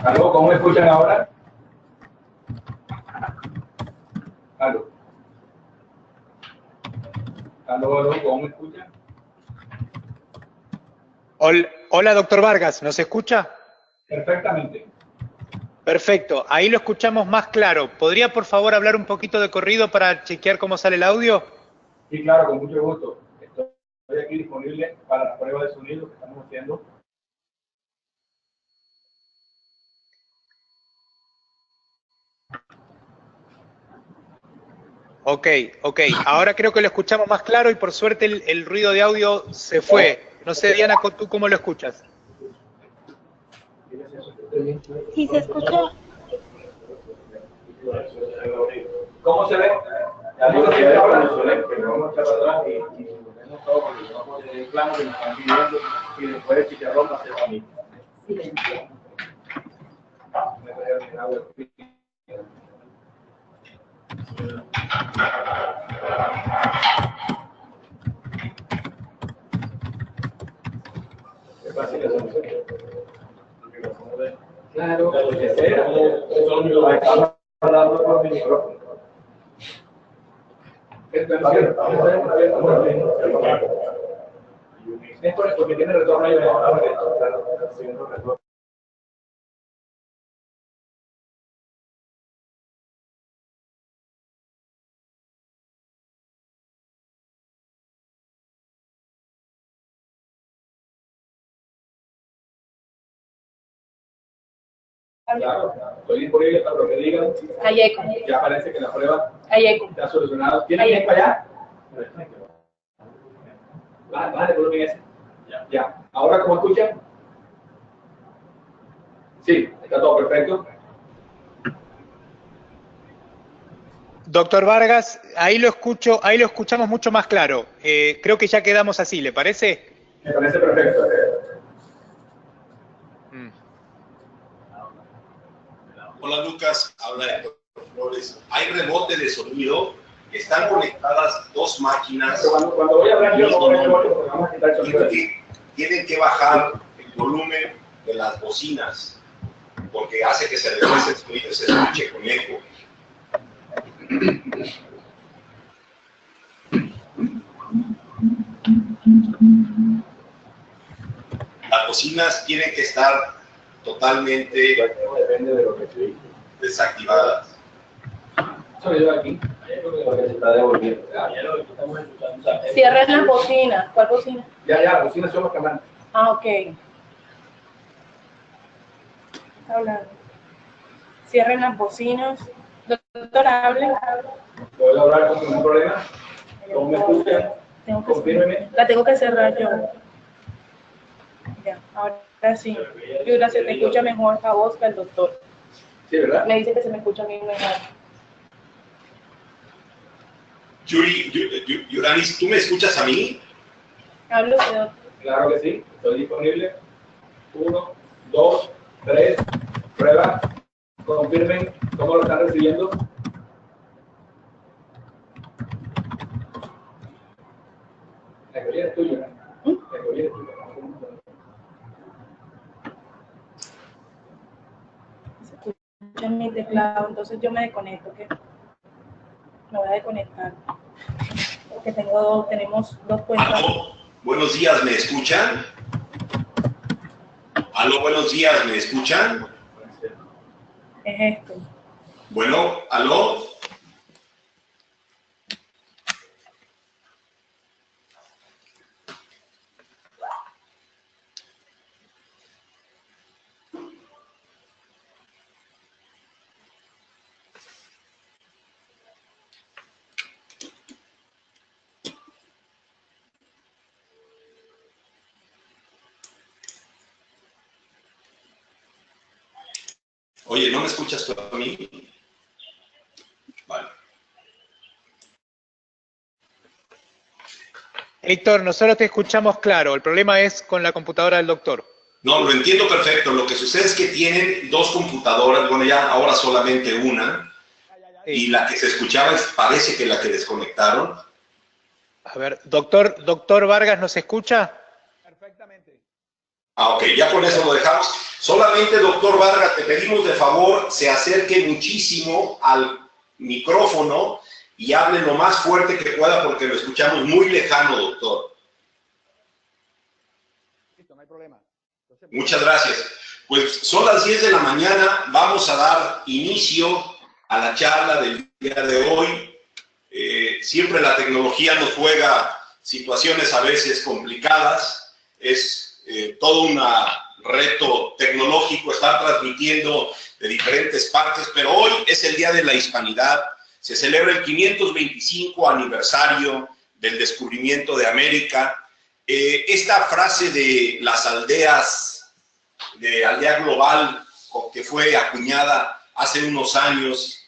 ¿Aló? ¿Cómo me escuchan ahora? ¿Aló? ¿Aló? ¿Cómo me escuchan? Hola, doctor Vargas, ¿nos escucha? Perfectamente. Perfecto, ahí lo escuchamos más claro. ¿Podría, por favor, hablar un poquito de corrido para chequear cómo sale el audio? Sí, claro, con mucho gusto. Estoy aquí disponible para la prueba de sonido que estamos haciendo. Ok. Ahora creo que lo escuchamos más claro y por suerte el ruido de audio se fue. No sé, Diana, ¿tú cómo lo escuchas? Sí, se escucha. ¿Cómo se ve? Ya digo que ahora vamos a echar para atrás y vemos todo con los ojos de plano que nos están pidiendo y después el chicharrón va a ser para mí. Claro, que sea. Estamos hablando por mi micrófono. Es porque tiene retorno ahí. Claro, estoy disponible para lo que digan. Hay eco. Ya parece que la prueba Hay eco. está solucionada. ¿Tienen que ir para allá? Vale, volumen ese. Ya. ¿Ahora cómo escuchan? Sí, está todo perfecto. Doctor Vargas, ahí lo escuchamos mucho más claro. Creo que ya quedamos así, ¿le parece? Me parece perfecto. Hola Lucas, habla Héctor Flores. Hay rebote de sonido, están conectadas dos máquinas. Cuando voy a hablar yo no voy a vamos a quitar el sonido. Tienen que bajar el volumen de las bocinas, porque hace que se regrese el sonido y se escuche con eco. Las bocinas tienen que estar totalmente desactivadas. Sonido aquí. Porque se está devolviendo. Cierren la bocina. ¿Cuál bocina? Ya, las bocinas son los que mandan. Ah, ok. Está hablando. Cierren las bocinas. Doctor, hable. ¿Puedo hablar con ningún problema? ¿Cómo me escuchan? Confírmeme. La tengo que cerrar yo. Ya, ahora sí. Y gracias, te escucha mejor a vos que al doctor. Sí, ¿verdad? Me dice que se me escucha a mí mejor. Yuranis, ¿tú me escuchas a mí? Hablo, doctor. Claro que sí, estoy disponible. 1, 2, 3, prueba. Confirmen cómo lo están recibiendo. La teoría es tuya. La teoría es tuya. Se escucha en mi teclado, entonces yo me desconecto, ¿ok? Me voy a desconectar. Porque tenemos dos cuentas. Aló, buenos días, ¿me escuchan? Aló, buenos días, ¿me escuchan? Es esto. Bueno, aló. Oye, ¿no me escuchas tú a mí? Vale. Héctor, nosotros te escuchamos claro. El problema es con la computadora del doctor. No, lo entiendo perfecto. Lo que sucede es que tienen dos computadoras, bueno, ya ahora solamente una, y la que se escuchaba parece que la que desconectaron. A ver, doctor Vargas, ¿nos escucha? Perfectamente. Ah, ok, ya con eso lo dejamos. Solamente, doctor Vargas, te pedimos de favor, se acerque muchísimo al micrófono y hable lo más fuerte que pueda porque lo escuchamos muy lejano, doctor. Listo, no hay problema. Entonces, Muchas gracias. Pues son las 10 de la mañana, vamos a dar inicio a la charla del día de hoy. Siempre la tecnología nos juega situaciones a veces complicadas, es todo un reto tecnológico estar transmitiendo de diferentes partes, pero hoy es el Día de la Hispanidad, se celebra el 525 aniversario del descubrimiento de América. Esta frase de las aldeas, de aldea global, que fue acuñada hace unos años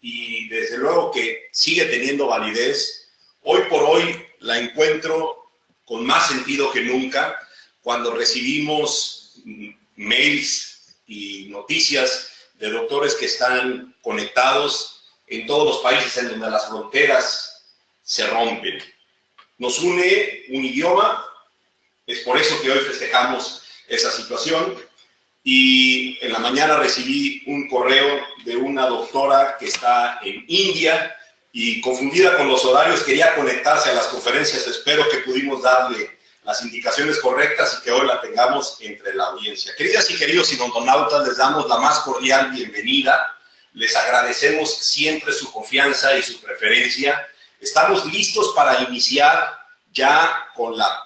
y desde luego que sigue teniendo validez, hoy por hoy la encuentro con más sentido que nunca cuando recibimos mails y noticias de doctores que están conectados en todos los países en donde las fronteras se rompen. Nos une un idioma, es por eso que hoy festejamos esa situación. Y en la mañana recibí un correo de una doctora que está en India y confundida con los horarios quería conectarse a las conferencias. Espero que pudimos darle las indicaciones correctas y que hoy la tengamos entre la audiencia. Queridas y queridos sinodonautas, les damos la más cordial bienvenida. Les agradecemos siempre su confianza y su preferencia. Estamos listos para iniciar ya con la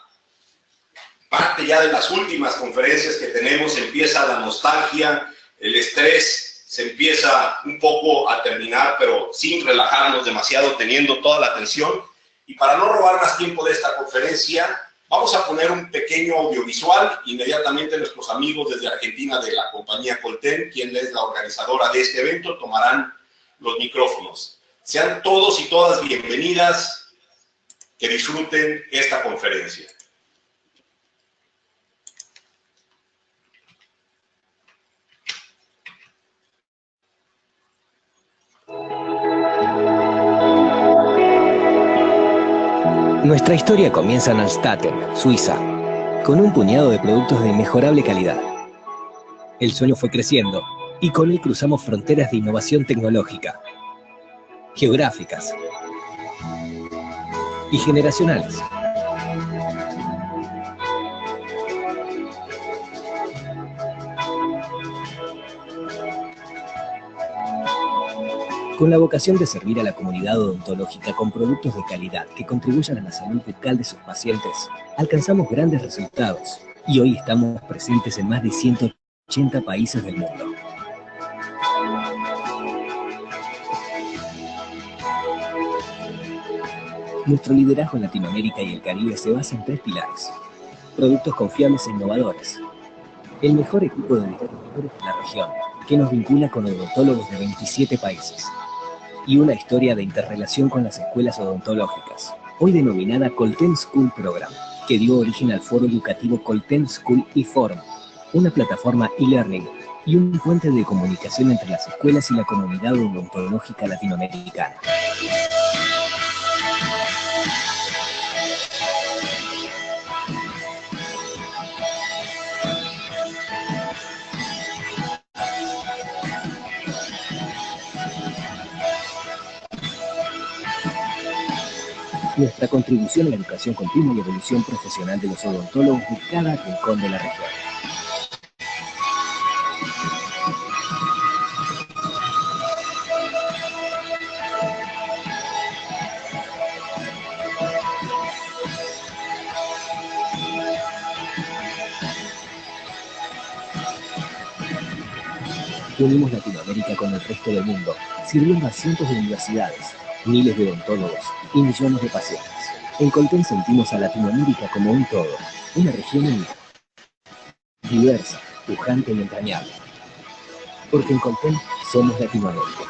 parte ya de las últimas conferencias que tenemos. Empieza la nostalgia, el estrés se empieza un poco a terminar, pero sin relajarnos demasiado, teniendo toda la atención. Y para no robar más tiempo de esta conferencia, vamos a poner un pequeño audiovisual. Inmediatamente nuestros amigos desde Argentina de la compañía Colten, quien es la organizadora de este evento, tomarán los micrófonos. Sean todos y todas bienvenidas, que disfruten esta conferencia. Nuestra historia comienza en Alstaten, Suiza, con un puñado de productos de inmejorable calidad. El sueño fue creciendo y con él cruzamos fronteras de innovación tecnológica, geográficas y generacionales. Con la vocación de servir a la comunidad odontológica con productos de calidad que contribuyan a la salud bucal de sus pacientes, alcanzamos grandes resultados y hoy estamos presentes en más de 180 países del mundo. Nuestro liderazgo en Latinoamérica y el Caribe se basa en 3 pilares: productos confiables e innovadores, el mejor equipo de distribuidores de la región, que nos vincula con odontólogos de 27 países, y una historia de interrelación con las escuelas odontológicas, hoy denominada Colten School Program, que dio origen al foro educativo Colten School eForum, una plataforma e-learning y un puente de comunicación entre las escuelas y la comunidad odontológica latinoamericana. Nuestra contribución a la educación continua y evolución profesional de los odontólogos de cada rincón de la región. Unimos Latinoamérica con el resto del mundo, sirviendo a cientos de universidades, miles de odontólogos y millones de pacientes. En Colten sentimos a Latinoamérica como un todo, una región única, diversa, pujante y entrañable. Porque en Colten somos Latinoamérica.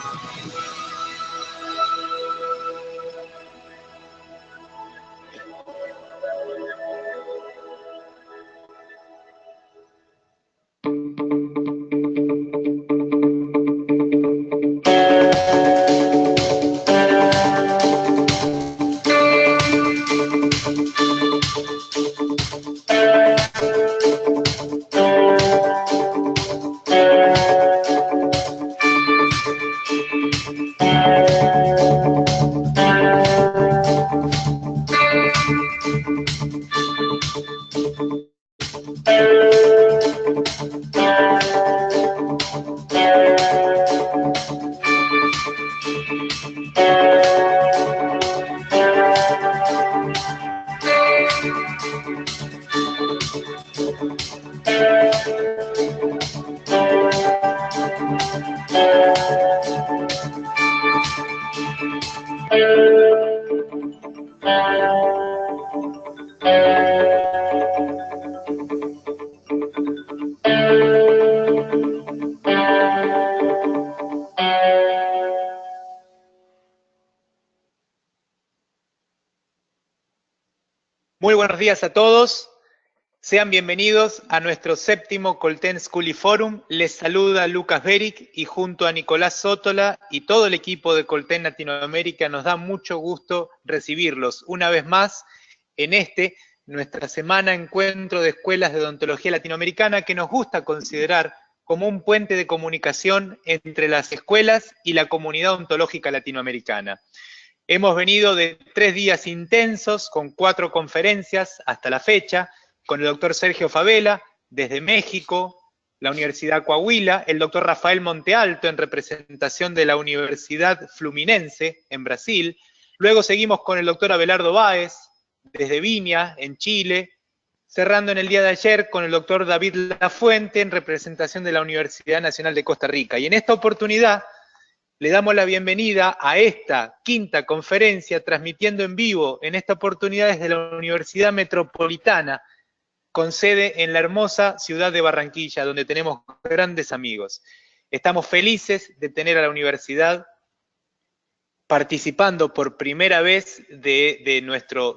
Muy buenos días a todos. Sean bienvenidos a nuestro séptimo Colten School Forum. Les saluda Lucas Beric y junto a Nicolás Sótola y todo el equipo de Colten Latinoamérica nos da mucho gusto recibirlos una vez más en nuestra semana encuentro de escuelas de odontología latinoamericana que nos gusta considerar como un puente de comunicación entre las escuelas y la comunidad odontológica latinoamericana. Hemos venido de 3 días intensos con 4 conferencias hasta la fecha, con el doctor Sergio Favela desde México, la Universidad Coahuila, el doctor Rafael Montealto en representación de la Universidad Fluminense en Brasil. Luego seguimos con el doctor Abelardo Báez desde Viña en Chile, cerrando en el día de ayer con el doctor David Lafuente en representación de la Universidad Nacional de Costa Rica. Y en esta oportunidad le damos la bienvenida a esta 5ª conferencia, transmitiendo en vivo en esta oportunidad desde la Universidad Metropolitana, con sede en la hermosa ciudad de Barranquilla, donde tenemos grandes amigos. Estamos felices de tener a la universidad participando por primera vez de nuestro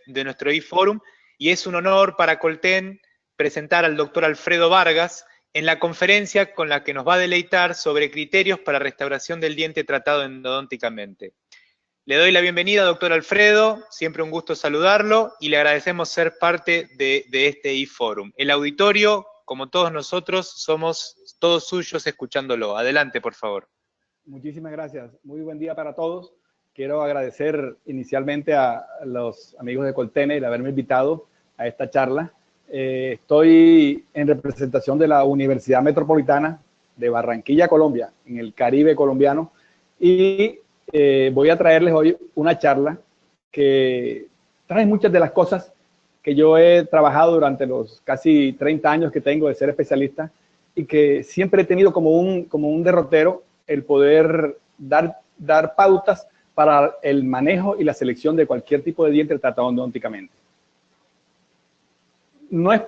e-Forum, y es un honor para Colten presentar al doctor Alfredo Vargas en la conferencia con la que nos va a deleitar sobre criterios para restauración del diente tratado endodónticamente. Le doy la bienvenida, doctor Alfredo, siempre un gusto saludarlo y le agradecemos ser parte de este e-Forum. El auditorio, como todos nosotros, somos todos suyos escuchándolo. Adelante, por favor. Muchísimas gracias. Muy buen día para todos. Quiero agradecer inicialmente a los amigos de Colten el haberme invitado a esta charla. Estoy en representación de la Universidad Metropolitana de Barranquilla, Colombia, en el Caribe colombiano, y voy a traerles hoy una charla que trae muchas de las cosas que yo he trabajado durante los casi 30 años que tengo de ser especialista y que siempre he tenido como un derrotero el poder dar pautas para el manejo y la selección de cualquier tipo de diente tratado endodónticamente. No es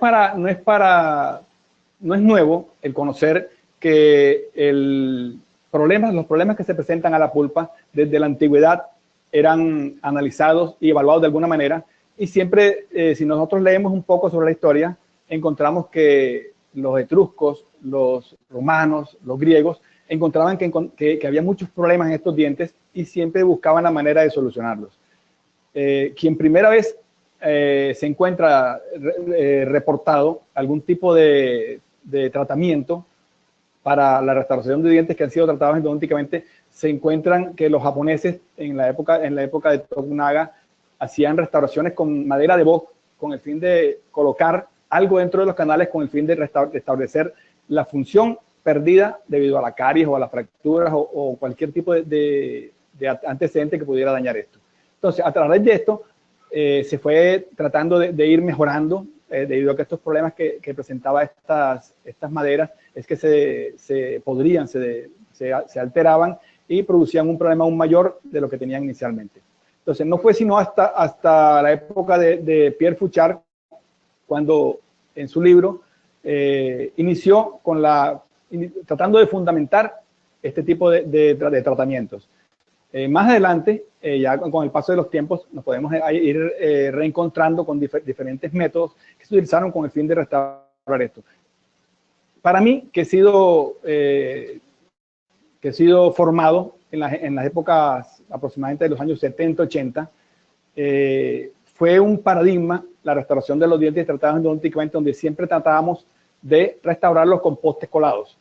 nuevo el conocer que los problemas que se presentan a la pulpa desde la antigüedad eran analizados y evaluados de alguna manera, y siempre, si nosotros leemos un poco sobre la historia, encontramos que los etruscos, los romanos, los griegos, encontraban que había muchos problemas en estos dientes y siempre buscaban la manera de solucionarlos. Quien primera vez se encuentra reportado algún tipo de tratamiento para la restauración de dientes que han sido tratados endodónticamente, se encuentran que los japoneses en la época de Tokunaga hacían restauraciones con madera de boj con el fin de colocar algo dentro de los canales con el fin de restablecer la función perdida debido a la caries o a las fracturas o cualquier tipo de antecedente que pudiera dañar esto. Entonces, a través de esto, se fue tratando de ir mejorando debido a que estos problemas que presentaba estas maderas es que se alteraban y producían un problema aún mayor de lo que tenían inicialmente. Entonces, no fue sino hasta la época de Pierre Fauchard, cuando en su libro inició tratando de fundamentar este tipo de tratamientos. Más adelante, ya con el paso de los tiempos, nos podemos ir reencontrando con diferentes métodos que se utilizaron con el fin de restaurar esto. Para mí, que he sido formado en las épocas aproximadamente de los años 70, 80, fue un paradigma la restauración de los dientes tratados endodónticamente, donde siempre tratábamos de restaurarlos con postes colados.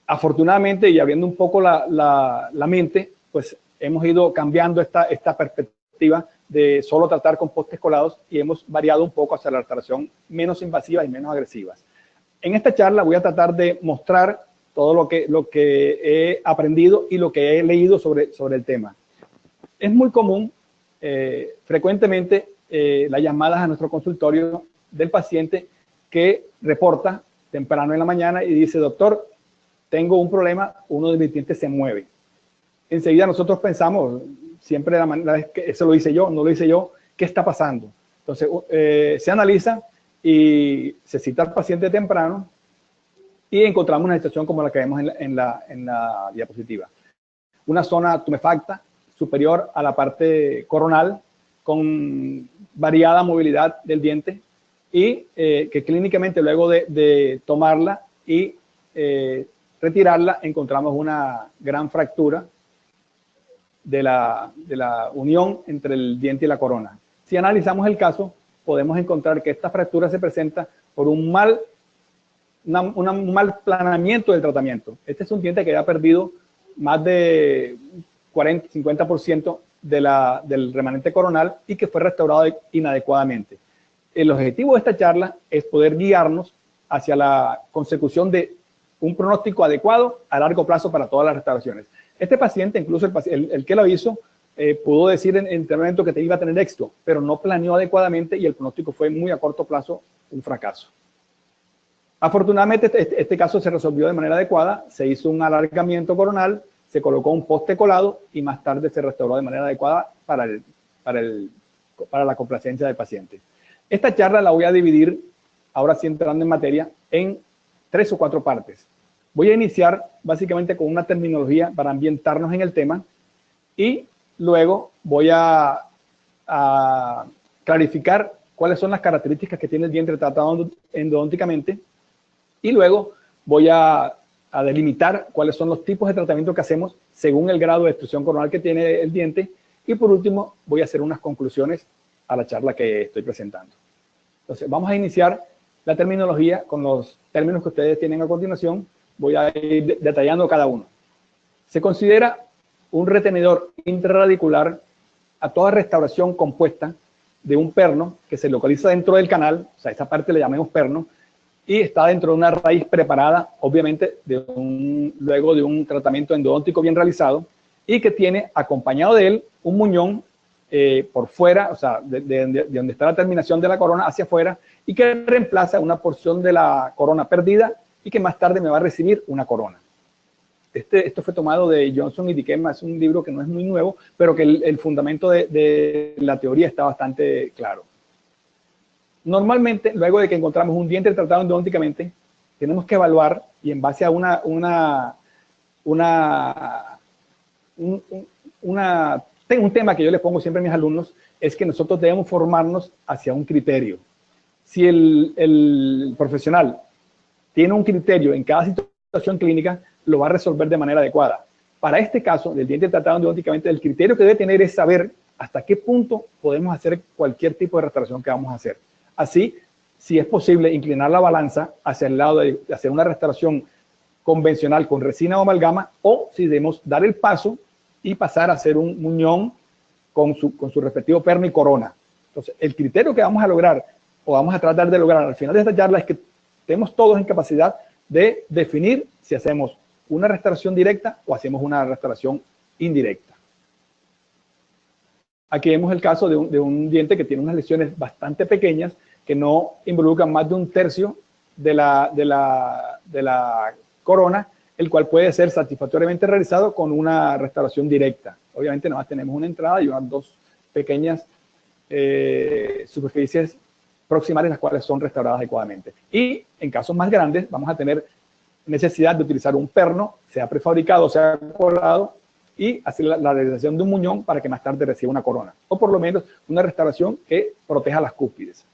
Afortunadamente, y abriendo un poco la mente, pues hemos ido cambiando esta perspectiva de solo tratar con postes colados y hemos variado un poco hacia la restauración menos invasiva y menos agresivas. En esta charla voy a tratar de mostrar todo lo que he aprendido y lo que he leído sobre el tema. Es muy común, frecuentemente, las llamadas a nuestro consultorio del paciente que reporta temprano en la mañana y dice: doctor, tengo un problema, uno de mis dientes se mueve. Enseguida nosotros pensamos, siempre de la manera es que eso lo hice yo, no lo hice yo, ¿qué está pasando? Entonces se analiza y se cita al paciente temprano y encontramos una situación como la que vemos en la diapositiva. Una zona tumefacta superior a la parte coronal con variada movilidad del diente y que clínicamente luego de tomarla y retirarla encontramos una gran fractura de la unión entre el diente y la corona. Si analizamos el caso, podemos encontrar que esta fractura se presenta por un mal planeamiento del tratamiento. Este es un diente que ha perdido más de 40-50% del remanente coronal y que fue restaurado inadecuadamente. El objetivo de esta charla es poder guiarnos hacia la consecución de un pronóstico adecuado a largo plazo para todas las restauraciones. Este paciente, incluso el que lo hizo, pudo decir en el momento que te iba a tener éxito, pero no planeó adecuadamente y el pronóstico fue muy a corto plazo un fracaso. Afortunadamente este caso se resolvió de manera adecuada, se hizo un alargamiento coronal, se colocó un poste colado y más tarde se restauró de manera adecuada para la complacencia del paciente. Esta charla la voy a dividir, ahora sí entrando en materia, en 3 o 4 partes. Voy a iniciar básicamente con una terminología para ambientarnos en el tema y luego voy a clarificar cuáles son las características que tiene el diente tratado endodónticamente y luego voy a delimitar cuáles son los tipos de tratamiento que hacemos según el grado de extrusión coronal que tiene el diente y por último voy a hacer unas conclusiones a la charla que estoy presentando. Entonces vamos a iniciar la terminología con los términos que ustedes tienen a continuación. Voy a ir detallando cada uno. Se considera un retenedor intraradicular a toda restauración compuesta de un perno que se localiza dentro del canal, o sea, esa parte le llamamos perno, y está dentro de una raíz preparada, obviamente, luego de un tratamiento endodóntico bien realizado, y que tiene acompañado de él un muñón por fuera, o sea, de donde está la terminación de la corona hacia afuera, y que reemplaza una porción de la corona perdida y que más tarde me va a recibir una corona. Esto fue tomado de Johnson y Dikema, es un libro que no es muy nuevo, pero que el fundamento de la teoría está bastante claro. Normalmente, luego de que encontramos un diente tratado endodónticamente, tenemos que evaluar, y en base a un tema que yo les pongo siempre a mis alumnos, es que nosotros debemos formarnos hacia un criterio. Si el profesional tiene un criterio en cada situación clínica, lo va a resolver de manera adecuada. Para este caso, del diente tratado endodónticamente, el criterio que debe tener es saber hasta qué punto podemos hacer cualquier tipo de restauración que vamos a hacer. Así, si es posible inclinar la balanza hacia el lado de hacer una restauración convencional con resina o amalgama, o si debemos dar el paso y pasar a hacer un muñón con su respectivo perno y corona. Entonces, el criterio que vamos a lograr, o vamos a tratar de lograr al final de esta charla, es que estemos todos en capacidad de definir si hacemos una restauración directa o hacemos una restauración indirecta. Aquí vemos el caso de un diente que tiene unas lesiones bastante pequeñas que no involucran más de 1/3 de la corona, el cual puede ser satisfactoriamente realizado con una restauración directa. Obviamente nada más tenemos una entrada y unas 2 pequeñas superficies proximales las cuales son restauradas adecuadamente. Y en casos más grandes vamos a tener necesidad de utilizar un perno, sea prefabricado, sea colado, y hacer la realización de un muñón para que más tarde reciba una corona, o por lo menos una restauración que proteja las cúspides.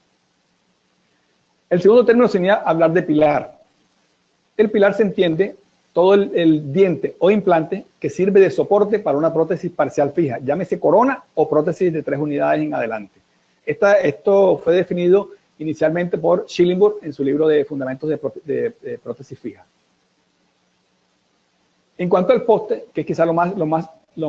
El segundo término sería hablar de pilar. El pilar se entiende todo el diente o implante que sirve de soporte para una prótesis parcial fija, llámese corona o prótesis de 3 unidades en adelante. Esto fue definido inicialmente por Schillingburg en su libro de Fundamentos de Prótesis Fija. En cuanto al poste, que es quizá lo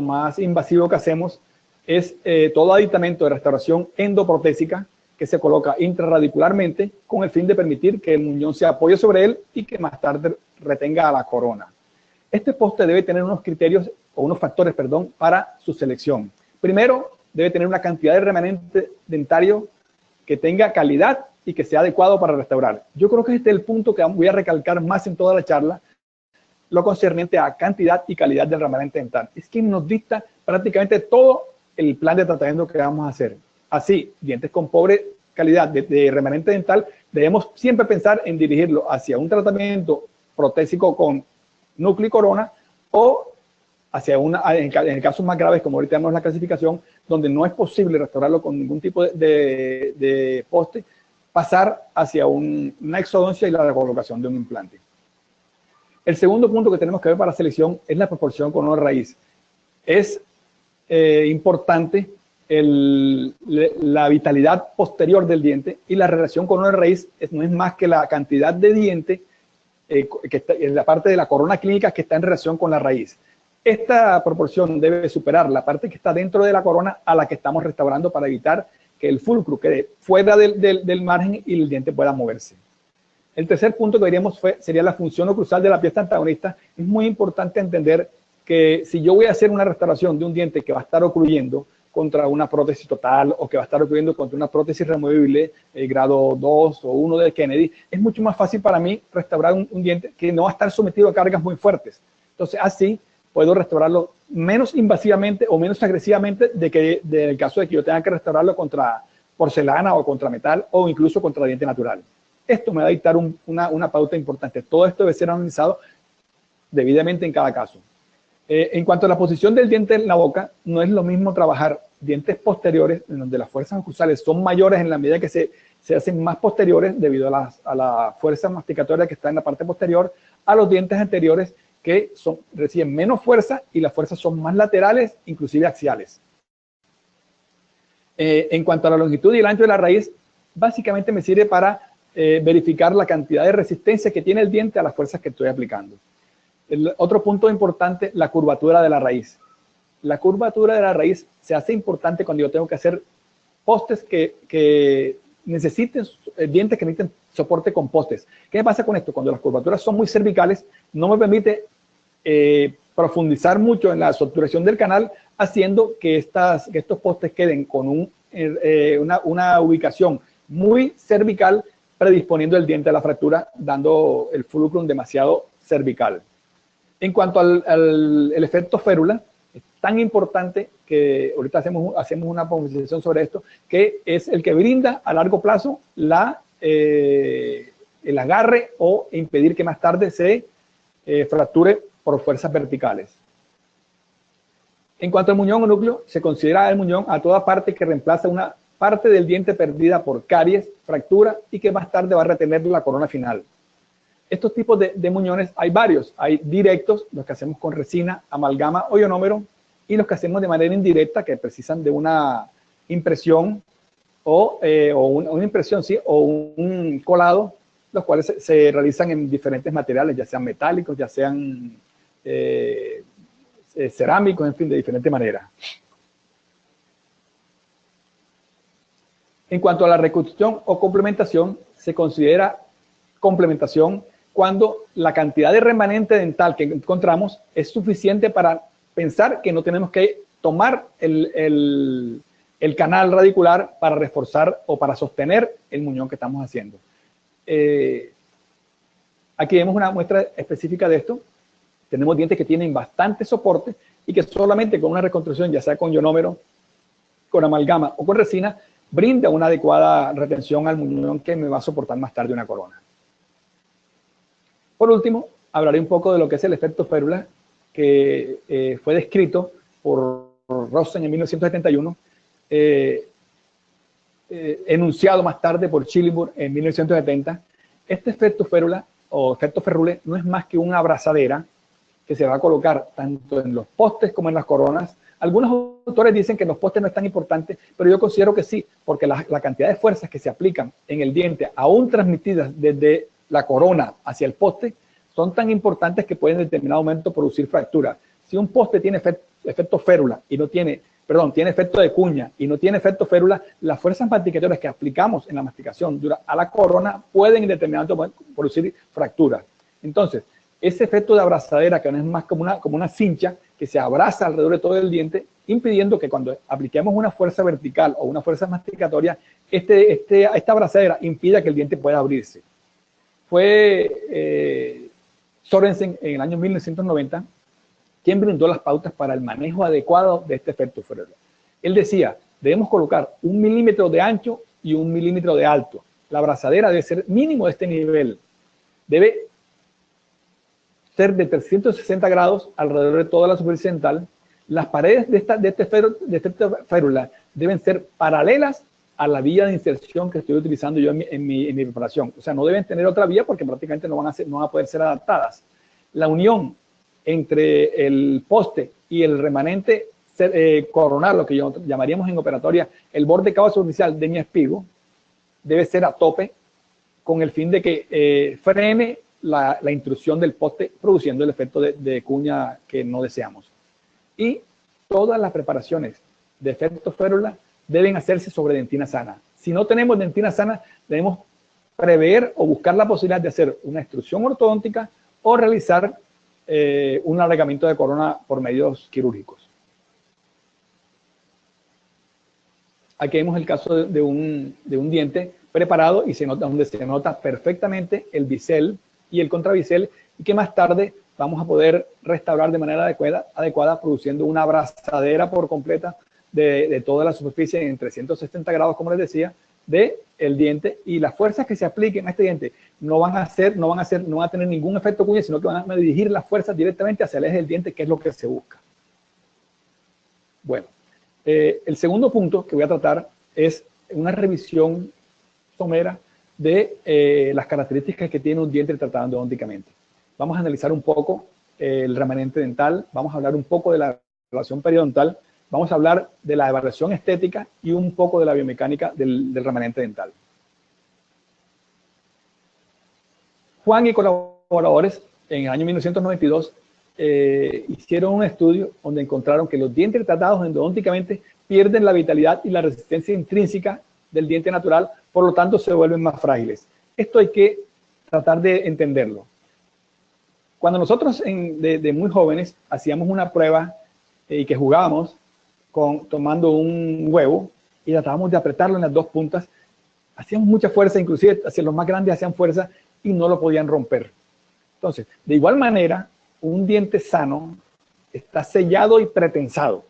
más invasivo que hacemos, es todo aditamento de restauración endoprotésica que se coloca intrarradicularmente con el fin de permitir que el muñón se apoye sobre él y que más tarde retenga a la corona. Este poste debe tener unos criterios o unos factores, perdón, para su selección. Primero, debe tener una cantidad de remanente dentario que tenga calidad y que sea adecuado para restaurar. Yo creo que este es el punto que voy a recalcar más en toda la charla, lo concerniente a cantidad y calidad del remanente dental. Es quien nos dicta prácticamente todo el plan de tratamiento que vamos a hacer. Así, dientes con pobre calidad de remanente dental, debemos siempre pensar en dirigirlo hacia un tratamiento protésico con núcleo y corona o hacia en casos más graves, como ahorita vemos la clasificación, donde no es posible restaurarlo con ningún tipo de poste, pasar hacia una exodoncia y la recolocación de un implante. El segundo punto que tenemos que ver para la selección es la proporción corona-raíz. Es importante la vitalidad posterior del diente, y la relación corona-raíz no es más que la cantidad de diente que está en la parte de la corona clínica que está en relación con la raíz. Esta proporción debe superar la parte que está dentro de la corona a la que estamos restaurando para evitar que el fulcro quede fuera del margen y el diente pueda moverse. El tercer punto que veríamos sería la función oclusal de la pieza antagonista. Es muy importante entender que si yo voy a hacer una restauración de un diente que va a estar ocluyendo contra una prótesis total o que va a estar ocurriendo contra una prótesis removible grado 2 o 1 de Kennedy, es mucho más fácil para mí restaurar un diente que no va a estar sometido a cargas muy fuertes. Entonces, así puedo restaurarlo menos invasivamente o menos agresivamente del caso de que yo tenga que restaurarlo contra porcelana o contra metal o incluso contra diente natural. Esto me va a dictar una pauta importante. Todo esto debe ser analizado debidamente en cada caso. En cuanto a la posición del diente en la boca, no es lo mismo trabajar dientes posteriores, en donde las fuerzas oclusales son mayores en la medida que se hacen más posteriores debido a la fuerza masticatoria que está en la parte posterior, a los dientes anteriores que reciben menos fuerza y las fuerzas son más laterales, inclusive axiales. En cuanto a la longitud y el ancho de la raíz, básicamente me sirve para verificar la cantidad de resistencia que tiene el diente a las fuerzas que estoy aplicando. El otro punto importante, la curvatura de la raíz. La curvatura de la raíz se hace importante cuando yo tengo que hacer postes que necesiten, dientes que necesiten soporte con postes. ¿Qué pasa con esto? Cuando las curvaturas son muy cervicales, no me permite profundizar mucho en la obturación del canal, haciendo que estos postes queden con una ubicación muy cervical, predisponiendo el diente a la fractura, dando el fulcrum demasiado cervical. En cuanto al efecto férula, es tan importante que ahorita hacemos una profundización sobre esto, que es el que brinda a largo plazo el agarre o impedir que más tarde se fracture por fuerzas verticales. En cuanto al muñón o núcleo, se considera el muñón a toda parte que reemplaza una parte del diente perdida por caries, fractura y que más tarde va a retener la corona final. Estos tipos de muñones hay varios. Hay directos, los que hacemos con resina, amalgama o ionómero, y los que hacemos de manera indirecta, que precisan de una impresión o una impresión, sí, o un colado, los cuales se realizan en diferentes materiales, ya sean metálicos, ya sean cerámicos, en fin, de diferente manera. En cuanto a la reconstrucción o complementación, se considera complementación cuando la cantidad de remanente dental que encontramos es suficiente para pensar que no tenemos que tomar el canal radicular para reforzar o para sostener el muñón que estamos haciendo. Aquí vemos una muestra específica de esto. Tenemos dientes que tienen bastante soporte y que solamente con una reconstrucción, ya sea con ionómero, con amalgama o con resina, brinda una adecuada retención al muñón que me va a soportar más tarde una corona. Por último, hablaré un poco de lo que es el efecto férula, que fue descrito por Rosen en 1971, enunciado más tarde por Chillinburg en 1970. Este efecto férula o efecto ferrule no es más que una abrazadera que se va a colocar tanto en los postes como en las coronas. Algunos autores dicen que los postes no es tan importante, pero yo considero que sí, porque la cantidad de fuerzas que se aplican en el diente, aún transmitidas desde la corona hacia el poste, son tan importantes que pueden en determinado momento producir fractura. Si un poste tiene efecto férula y no tiene tiene efecto de cuña y no tiene efecto férula, las fuerzas masticatorias que aplicamos en la masticación a la corona pueden en determinado momento producir fracturas. Entonces, ese efecto de abrazadera, que no es más como una cincha que se abraza alrededor de todo el diente, impidiendo que cuando apliquemos una fuerza vertical o una fuerza masticatoria, esta abrazadera impida que el diente pueda abrirse. Fue Sorensen en el año 1990 quien brindó las pautas para el manejo adecuado de este efecto férula. Él decía, debemos colocar 1 milímetro de ancho y 1 milímetro de alto. La abrazadera debe ser mínimo de este nivel. Debe ser de 360 grados alrededor de toda la superficie dental. Las paredes de esta férula deben ser paralelas a la vía de inserción que estoy utilizando yo en mi preparación. O sea, no deben tener otra vía porque prácticamente no van a poder ser adaptadas. La unión entre el poste y el remanente coronal, lo que llamaríamos en operatoria el borde cabo superficial de mi espigo, debe ser a tope con el fin de que frene la intrusión del poste, produciendo el efecto de cuña que no deseamos. Y todas las preparaciones de efecto férula deben hacerse sobre dentina sana. Si no tenemos dentina sana, debemos prever o buscar la posibilidad de hacer una extrusión ortodóntica o realizar un alargamiento de corona por medios quirúrgicos. Aquí vemos el caso de un diente preparado y donde se nota perfectamente el bisel y el contrabisel, y que más tarde vamos a poder restaurar de manera adecuada produciendo una abrazadera por completa de toda la superficie en 360 grados, como les decía, del diente, y las fuerzas que se apliquen a este diente no van a tener ningún efecto cuña, sino que van a dirigir las fuerzas directamente hacia el eje del diente, que es lo que se busca. Bueno, el segundo punto que voy a tratar es una revisión somera de las características que tiene un diente tratado endodónticamente. Vamos a analizar un poco el remanente dental, vamos a hablar un poco de la relación periodontal, vamos a hablar de la evaluación estética y un poco de la biomecánica del remanente dental. Juan y colaboradores en el año 1992 hicieron un estudio donde encontraron que los dientes tratados endodónticamente pierden la vitalidad y la resistencia intrínseca del diente natural, por lo tanto se vuelven más frágiles. Esto hay que tratar de entenderlo. Cuando nosotros de muy jóvenes hacíamos una prueba y que jugábamos tomando un huevo y tratábamos de apretarlo en las dos puntas, hacíamos mucha fuerza, inclusive hacia los más grandes hacían fuerza y no lo podían romper. Entonces, de igual manera, un diente sano está sellado y pretensado.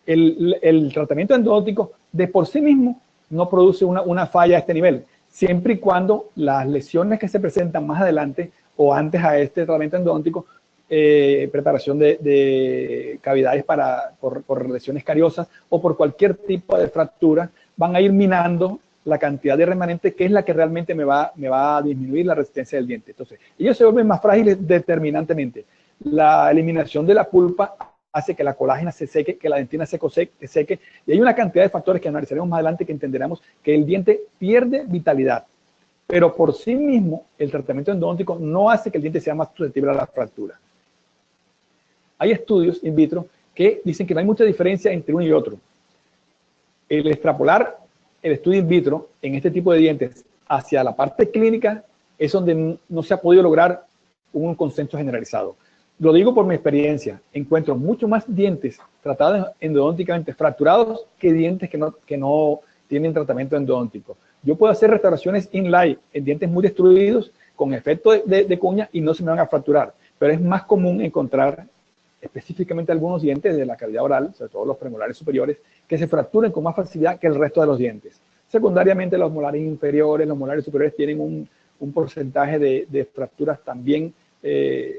El tratamiento endodóntico de por sí mismo no produce una falla a este nivel, siempre y cuando las lesiones que se presentan más adelante o antes a este tratamiento endodóntico, preparación de cavidades por lesiones cariosas o por cualquier tipo de fractura, van a ir minando la cantidad de remanente, que es la que realmente me va a disminuir la resistencia del diente. Entonces, ellos se vuelven más frágiles determinantemente. La eliminación de la pulpa hace que la colágena se seque, que la dentina se seque, y hay una cantidad de factores que analizaremos más adelante que entenderemos que el diente pierde vitalidad. Pero por sí mismo, el tratamiento endodóntico no hace que el diente sea más susceptible a la fractura. Hay estudios in vitro que dicen que no hay mucha diferencia entre uno y otro. El extrapolar el estudio in vitro en este tipo de dientes hacia la parte clínica es donde no se ha podido lograr un consenso generalizado. Lo digo por mi experiencia. Encuentro mucho más dientes tratados endodónticamente fracturados que dientes que no tienen tratamiento endodóntico. Yo puedo hacer restauraciones inlay en dientes muy destruidos con efecto de cuña y no se me van a fracturar. Pero es más común encontrar específicamente algunos dientes de la cavidad oral, sobre todo los premolares superiores, que se fracturen con más facilidad que el resto de los dientes. Secundariamente, los molares inferiores, los molares superiores tienen un porcentaje de fracturas también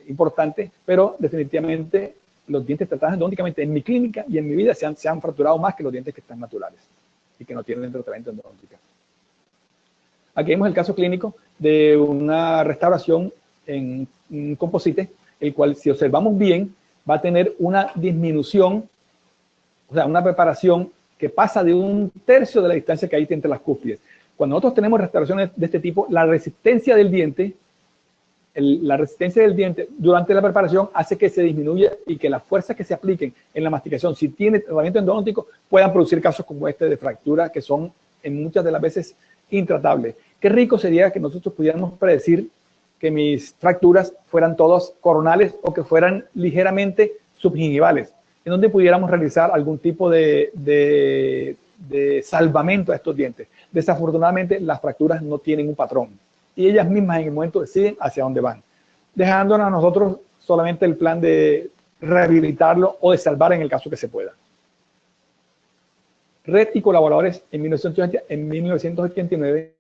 importante, pero definitivamente los dientes tratados endodónticamente en mi clínica y en mi vida se han fracturado más que los dientes que están naturales y que no tienen tratamiento endodóntico. Aquí vemos el caso clínico de una restauración en un composite, el cual, si observamos bien, va a tener una disminución, o sea, una preparación que pasa de 1/3 de la distancia que hay entre las cúspides. Cuando nosotros tenemos restauraciones de este tipo, la resistencia del diente la resistencia del diente durante la preparación hace que se disminuya y que las fuerzas que se apliquen en la masticación, si tiene tratamiento endodóntico, puedan producir casos como este de fractura, que son en muchas de las veces intratables. Qué rico sería que nosotros pudiéramos predecir que mis fracturas fueran todas coronales o que fueran ligeramente subgingivales, en donde pudiéramos realizar algún tipo de salvamento a estos dientes. Desafortunadamente, las fracturas no tienen un patrón y ellas mismas en el momento deciden hacia dónde van, dejándonos a nosotros solamente el plan de rehabilitarlo o de salvar en el caso que se pueda. Red y colaboradores en 1989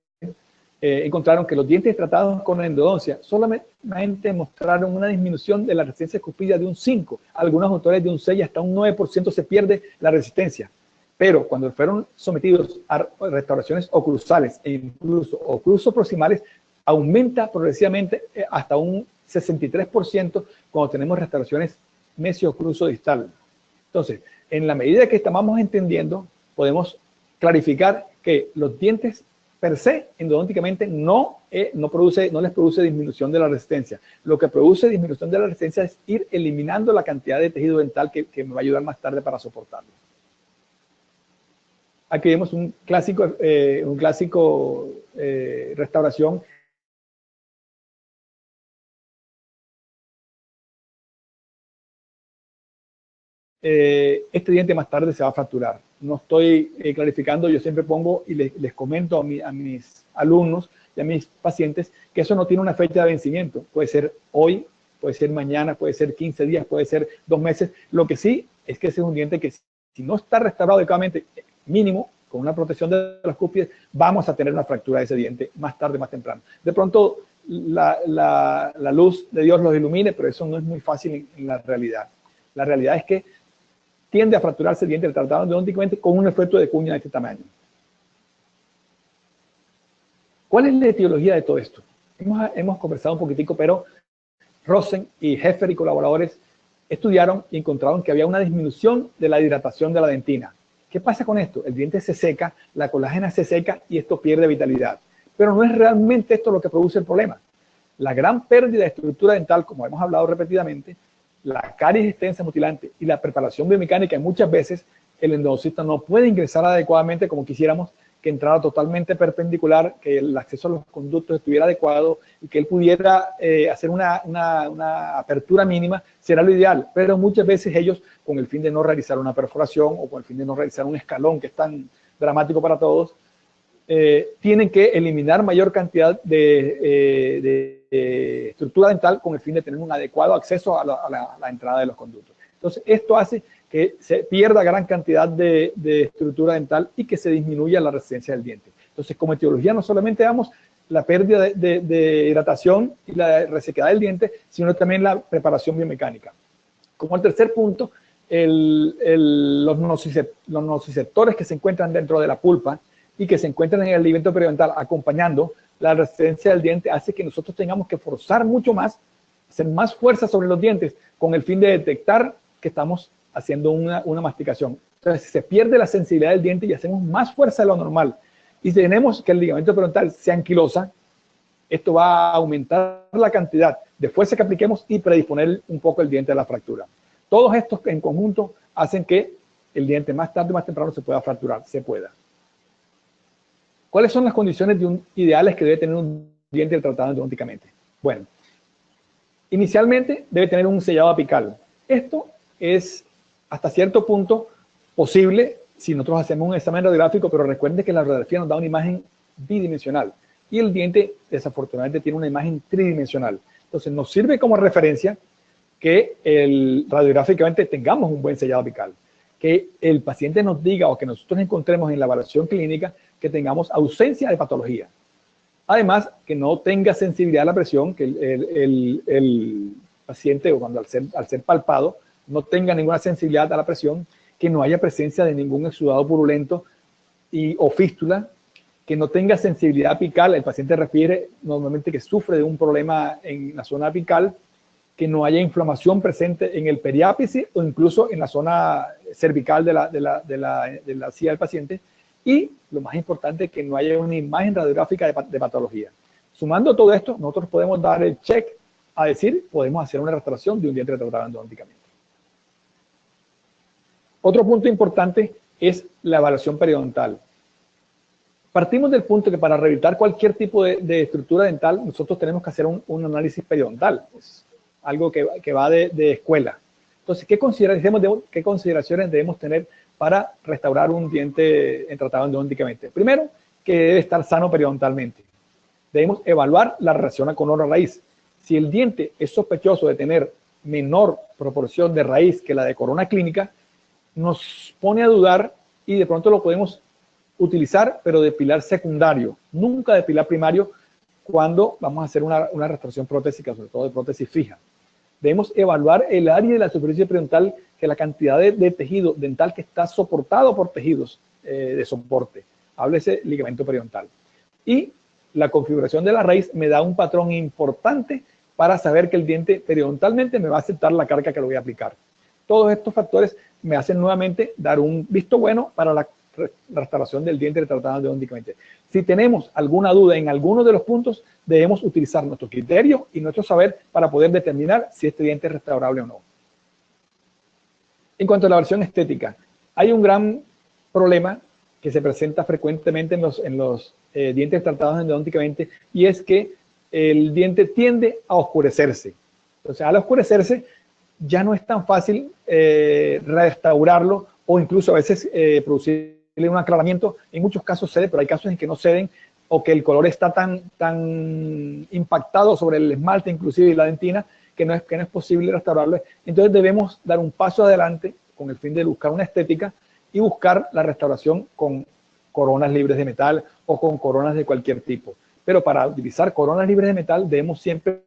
encontraron que los dientes tratados con endodoncia solamente mostraron una disminución de la resistencia escupida de un 5, algunos autores de un 6 hasta un 9% se pierde la resistencia. Pero cuando fueron sometidos a restauraciones oclusales e incluso ocluso-proximales, aumenta progresivamente hasta un 63% cuando tenemos restauraciones mesio-ocluso-distal. Entonces, en la medida que estamos entendiendo, podemos clarificar que los dientes per se, endodónticamente, no les produce disminución de la resistencia. Lo que produce disminución de la resistencia es ir eliminando la cantidad de tejido dental que me va a ayudar más tarde para soportarlo. Aquí vemos un clásico restauración. Este diente más tarde se va a fracturar. No estoy clarificando, yo siempre pongo y les comento a mis alumnos y a mis pacientes que eso no tiene una fecha de vencimiento. Puede ser hoy, puede ser mañana, puede ser 15 días, puede ser 2 meses. Lo que sí es que ese es un diente que si no está restaurado adecuadamente, mínimo, con una protección de las cúspides, vamos a tener una fractura de ese diente más tarde, más temprano. De pronto, la luz de Dios los ilumine, pero eso no es muy fácil en la realidad. La realidad es que tiende a fracturarse el diente tratado endodónticamente con un efecto de cuña de este tamaño. ¿Cuál es la etiología de todo esto? Hemos conversado un poquitico, pero Rosen y Heffer y colaboradores estudiaron y encontraron que había una disminución de la hidratación de la dentina. ¿Qué pasa con esto? El diente se seca, la colágena se seca y esto pierde vitalidad. Pero no es realmente esto lo que produce el problema. La gran pérdida de estructura dental, como hemos hablado repetidamente, la caries extensa mutilante y la preparación biomecánica, muchas veces el endodoncista no puede ingresar adecuadamente como quisiéramos, que entrara totalmente perpendicular, que el acceso a los conductos estuviera adecuado y que él pudiera hacer una apertura mínima, será lo ideal. Pero muchas veces ellos, con el fin de no realizar una perforación o con el fin de no realizar un escalón que es tan dramático para todos, tienen que eliminar mayor cantidad de estructura dental con el fin de tener un adecuado acceso a la entrada de los conductos. Entonces, esto hace que se pierda gran cantidad de estructura dental y que se disminuya la resistencia del diente. Entonces, como etiología, no solamente damos la pérdida de hidratación y la resequedad del diente, sino también la preparación biomecánica. Como el tercer punto, los nociceptores que se encuentran dentro de la pulpa y que se encuentran en el alimento periodontal acompañando la resistencia del diente hace que nosotros tengamos que forzar mucho más, hacer más fuerza sobre los dientes con el fin de detectar que estamos haciendo una masticación. Entonces se pierde la sensibilidad del diente y hacemos más fuerza de lo normal. Y si tenemos que el ligamento periodontal se anquilosa, esto va a aumentar la cantidad de fuerza que apliquemos y predisponer un poco el diente a la fractura. Todos estos en conjunto hacen que el diente más tarde o más temprano se pueda fracturar, se pueda. ¿Cuáles son las condiciones ideales que debe tener un diente tratado endodónticamente? Bueno, inicialmente debe tener un sellado apical. Esto es hasta cierto punto posible si nosotros hacemos un examen radiográfico, pero recuerden que la radiografía nos da una imagen bidimensional y el diente desafortunadamente tiene una imagen tridimensional. Entonces nos sirve como referencia que radiográficamente tengamos un buen sellado apical, que el paciente nos diga o que nosotros encontremos en la evaluación clínica que tengamos ausencia de patología. Además, que no tenga sensibilidad a la presión, que el paciente, o cuando al ser palpado, no tenga ninguna sensibilidad a la presión, que no haya presencia de ningún exudado purulento o fístula, que no tenga sensibilidad apical. El paciente refiere normalmente que sufre de un problema en la zona apical, que no haya inflamación presente en el periápice o incluso en la zona cervical de la silla del paciente. Y lo más importante, que no haya una imagen radiográfica de patología. Sumando todo esto, nosotros podemos dar el check a decir, podemos hacer una restauración de un diente restaurado endodónticamente. Otro punto importante es la evaluación periodontal. Partimos del punto que para rehabilitar cualquier tipo de estructura dental, nosotros tenemos que hacer un análisis periodontal. Es algo que va de escuela. Entonces, ¿qué consideraciones debemos tener para restaurar un diente tratado endodónticamente? Primero, que debe estar sano periodontalmente. Debemos evaluar la relación con corona raíz. Si el diente es sospechoso de tener menor proporción de raíz que la de corona clínica, nos pone a dudar y de pronto lo podemos utilizar, pero de pilar secundario, nunca de pilar primario, cuando vamos a hacer una restauración protésica, sobre todo de prótesis fija. Debemos evaluar el área de la superficie periodontal, que es la cantidad de tejido dental que está soportado por tejidos de soporte. Háblese ligamento periodontal. Y la configuración de la raíz me da un patrón importante para saber que el diente periodontalmente me va a aceptar la carga que lo voy a aplicar. Todos estos factores me hacen nuevamente dar un visto bueno para la restauración del diente retratado endodónticamente. Si tenemos alguna duda en alguno de los puntos, debemos utilizar nuestro criterio y nuestro saber para poder determinar si este diente es restaurable o no. En cuanto a la versión estética, hay un gran problema que se presenta frecuentemente en los dientes tratados endodónticamente, y es que el diente tiende a oscurecerse. Entonces, al oscurecerse, ya no es tan fácil restaurarlo, o incluso a veces producirle un aclaramiento. En muchos casos cede, pero hay casos en que no ceden, o que el color está tan impactado sobre el esmalte, inclusive, y la dentina, que no es posible restaurarlo. Entonces debemos dar un paso adelante con el fin de buscar una estética y buscar la restauración con coronas libres de metal o con coronas de cualquier tipo. Pero para utilizar coronas libres de metal debemos siempre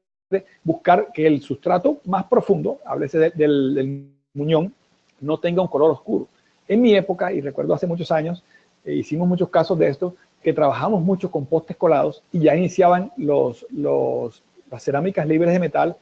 buscar que el sustrato más profundo, háblese del muñón, no tenga un color oscuro. En mi época, y recuerdo hace muchos años, hicimos muchos casos de esto, que trabajamos mucho con postes colados y ya iniciaban las cerámicas libres de metal.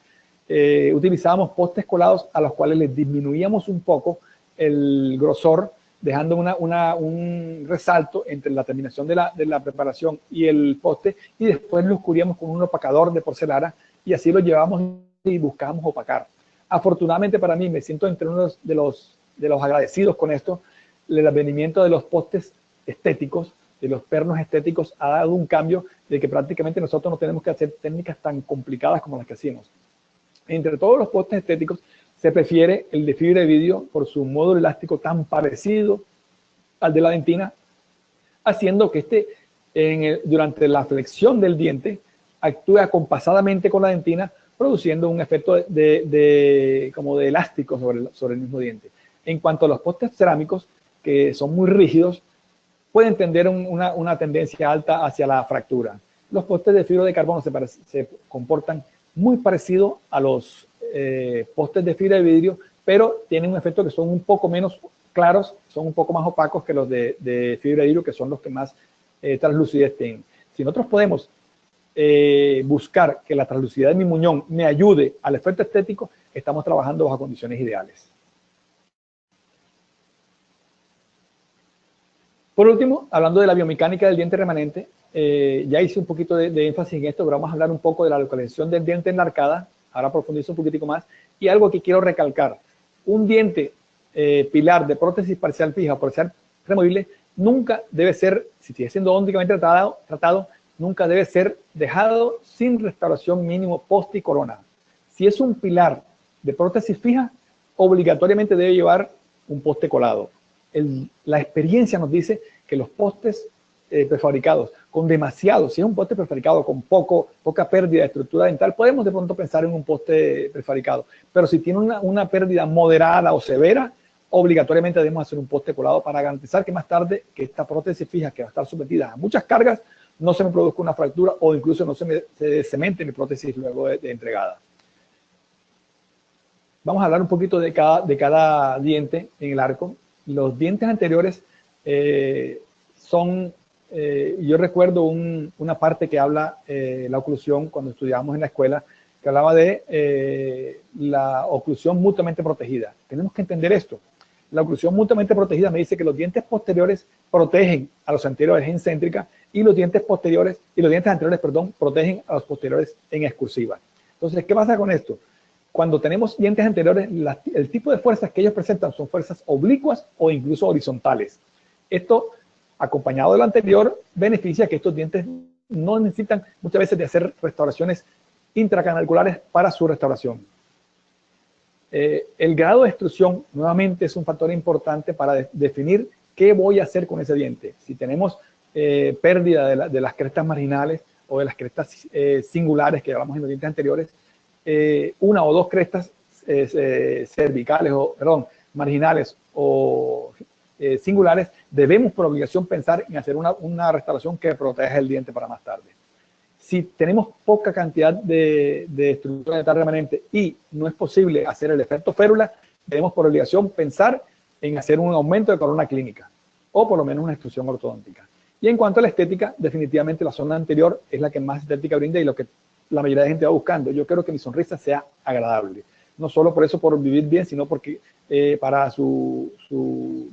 Utilizábamos postes colados a los cuales les disminuíamos un poco el grosor, dejando un resalto entre la terminación de la preparación y el poste, y después lo oscuríamos con un opacador de porcelana, y así lo llevamos y buscábamos opacar. Afortunadamente para mí, me siento entre uno de los agradecidos con esto. El advenimiento de los postes estéticos, de los pernos estéticos, ha dado un cambio de que prácticamente nosotros no tenemos que hacer técnicas tan complicadas como las que hacíamos. Entre todos los postes estéticos, se prefiere el de fibra de vidrio por su módulo elástico tan parecido al de la dentina, haciendo que durante la flexión del diente actúe acompasadamente con la dentina, produciendo un efecto como de elástico sobre el mismo diente. En cuanto a los postes cerámicos, que son muy rígidos, pueden tener una tendencia alta hacia la fractura. Los postes de fibra de carbono se comportan muy parecido a los postes de fibra de vidrio, pero tienen un efecto que son un poco menos claros, son un poco más opacos que los de fibra de vidrio, que son los que más translucidez tienen. Si nosotros podemos buscar que la translucidez de mi muñón me ayude al efecto estético, estamos trabajando bajo condiciones ideales. Por último, hablando de la biomecánica del diente remanente, ya hice un poquito de énfasis en esto, pero vamos a hablar un poco de la localización del diente en la arcada. Ahora profundizo un poquitico más. Y algo que quiero recalcar: un diente pilar de prótesis parcial fija o parcial removible nunca debe ser, si sigue siendo endodónticamente tratado, nunca debe ser dejado sin restauración mínimo poste y corona. Si es un pilar de prótesis fija, obligatoriamente debe llevar un poste colado. La experiencia nos dice que los postes prefabricados con demasiado, si es un poste prefabricado con poca pérdida de estructura dental, podemos de pronto pensar en un poste prefabricado, pero si tiene una pérdida moderada o severa, obligatoriamente debemos hacer un poste colado para garantizar que más tarde, que esta prótesis fija, que va a estar sometida a muchas cargas, no se me produzca una fractura o incluso no se cemente mi prótesis luego de entregada. Vamos a hablar un poquito de cada diente en el arco. Los dientes anteriores yo recuerdo una parte que habla la oclusión cuando estudiábamos en la escuela, que hablaba de la oclusión mutuamente protegida. Tenemos que entender esto. La oclusión mutuamente protegida me dice que los dientes posteriores protegen a los anteriores en céntrica y los dientes anteriores, protegen a los posteriores en excursiva. Entonces, ¿qué pasa con esto? Cuando tenemos dientes anteriores, el tipo de fuerzas que ellos presentan son fuerzas oblicuas o incluso horizontales. Esto, acompañado de lo anterior, beneficia que estos dientes no necesitan muchas veces de hacer restauraciones intracanalculares para su restauración. El grado de extrusión, nuevamente, es un factor importante para definir qué voy a hacer con ese diente. Si tenemos pérdida de las crestas marginales o de las crestas singulares que hablamos en los dientes anteriores, una o dos crestas cervicales o, perdón, marginales o singulares, debemos por obligación pensar en hacer una restauración que proteja el diente para más tarde. Si tenemos poca cantidad de estructura dental remanente y no es posible hacer el efecto férula, debemos por obligación pensar en hacer un aumento de corona clínica o por lo menos una extrusión ortodóntica. Y en cuanto a la estética, definitivamente la zona anterior es la que más estética brinda y lo que la mayoría de gente va buscando. Yo quiero que mi sonrisa sea agradable. No solo por eso, por vivir bien, sino porque para su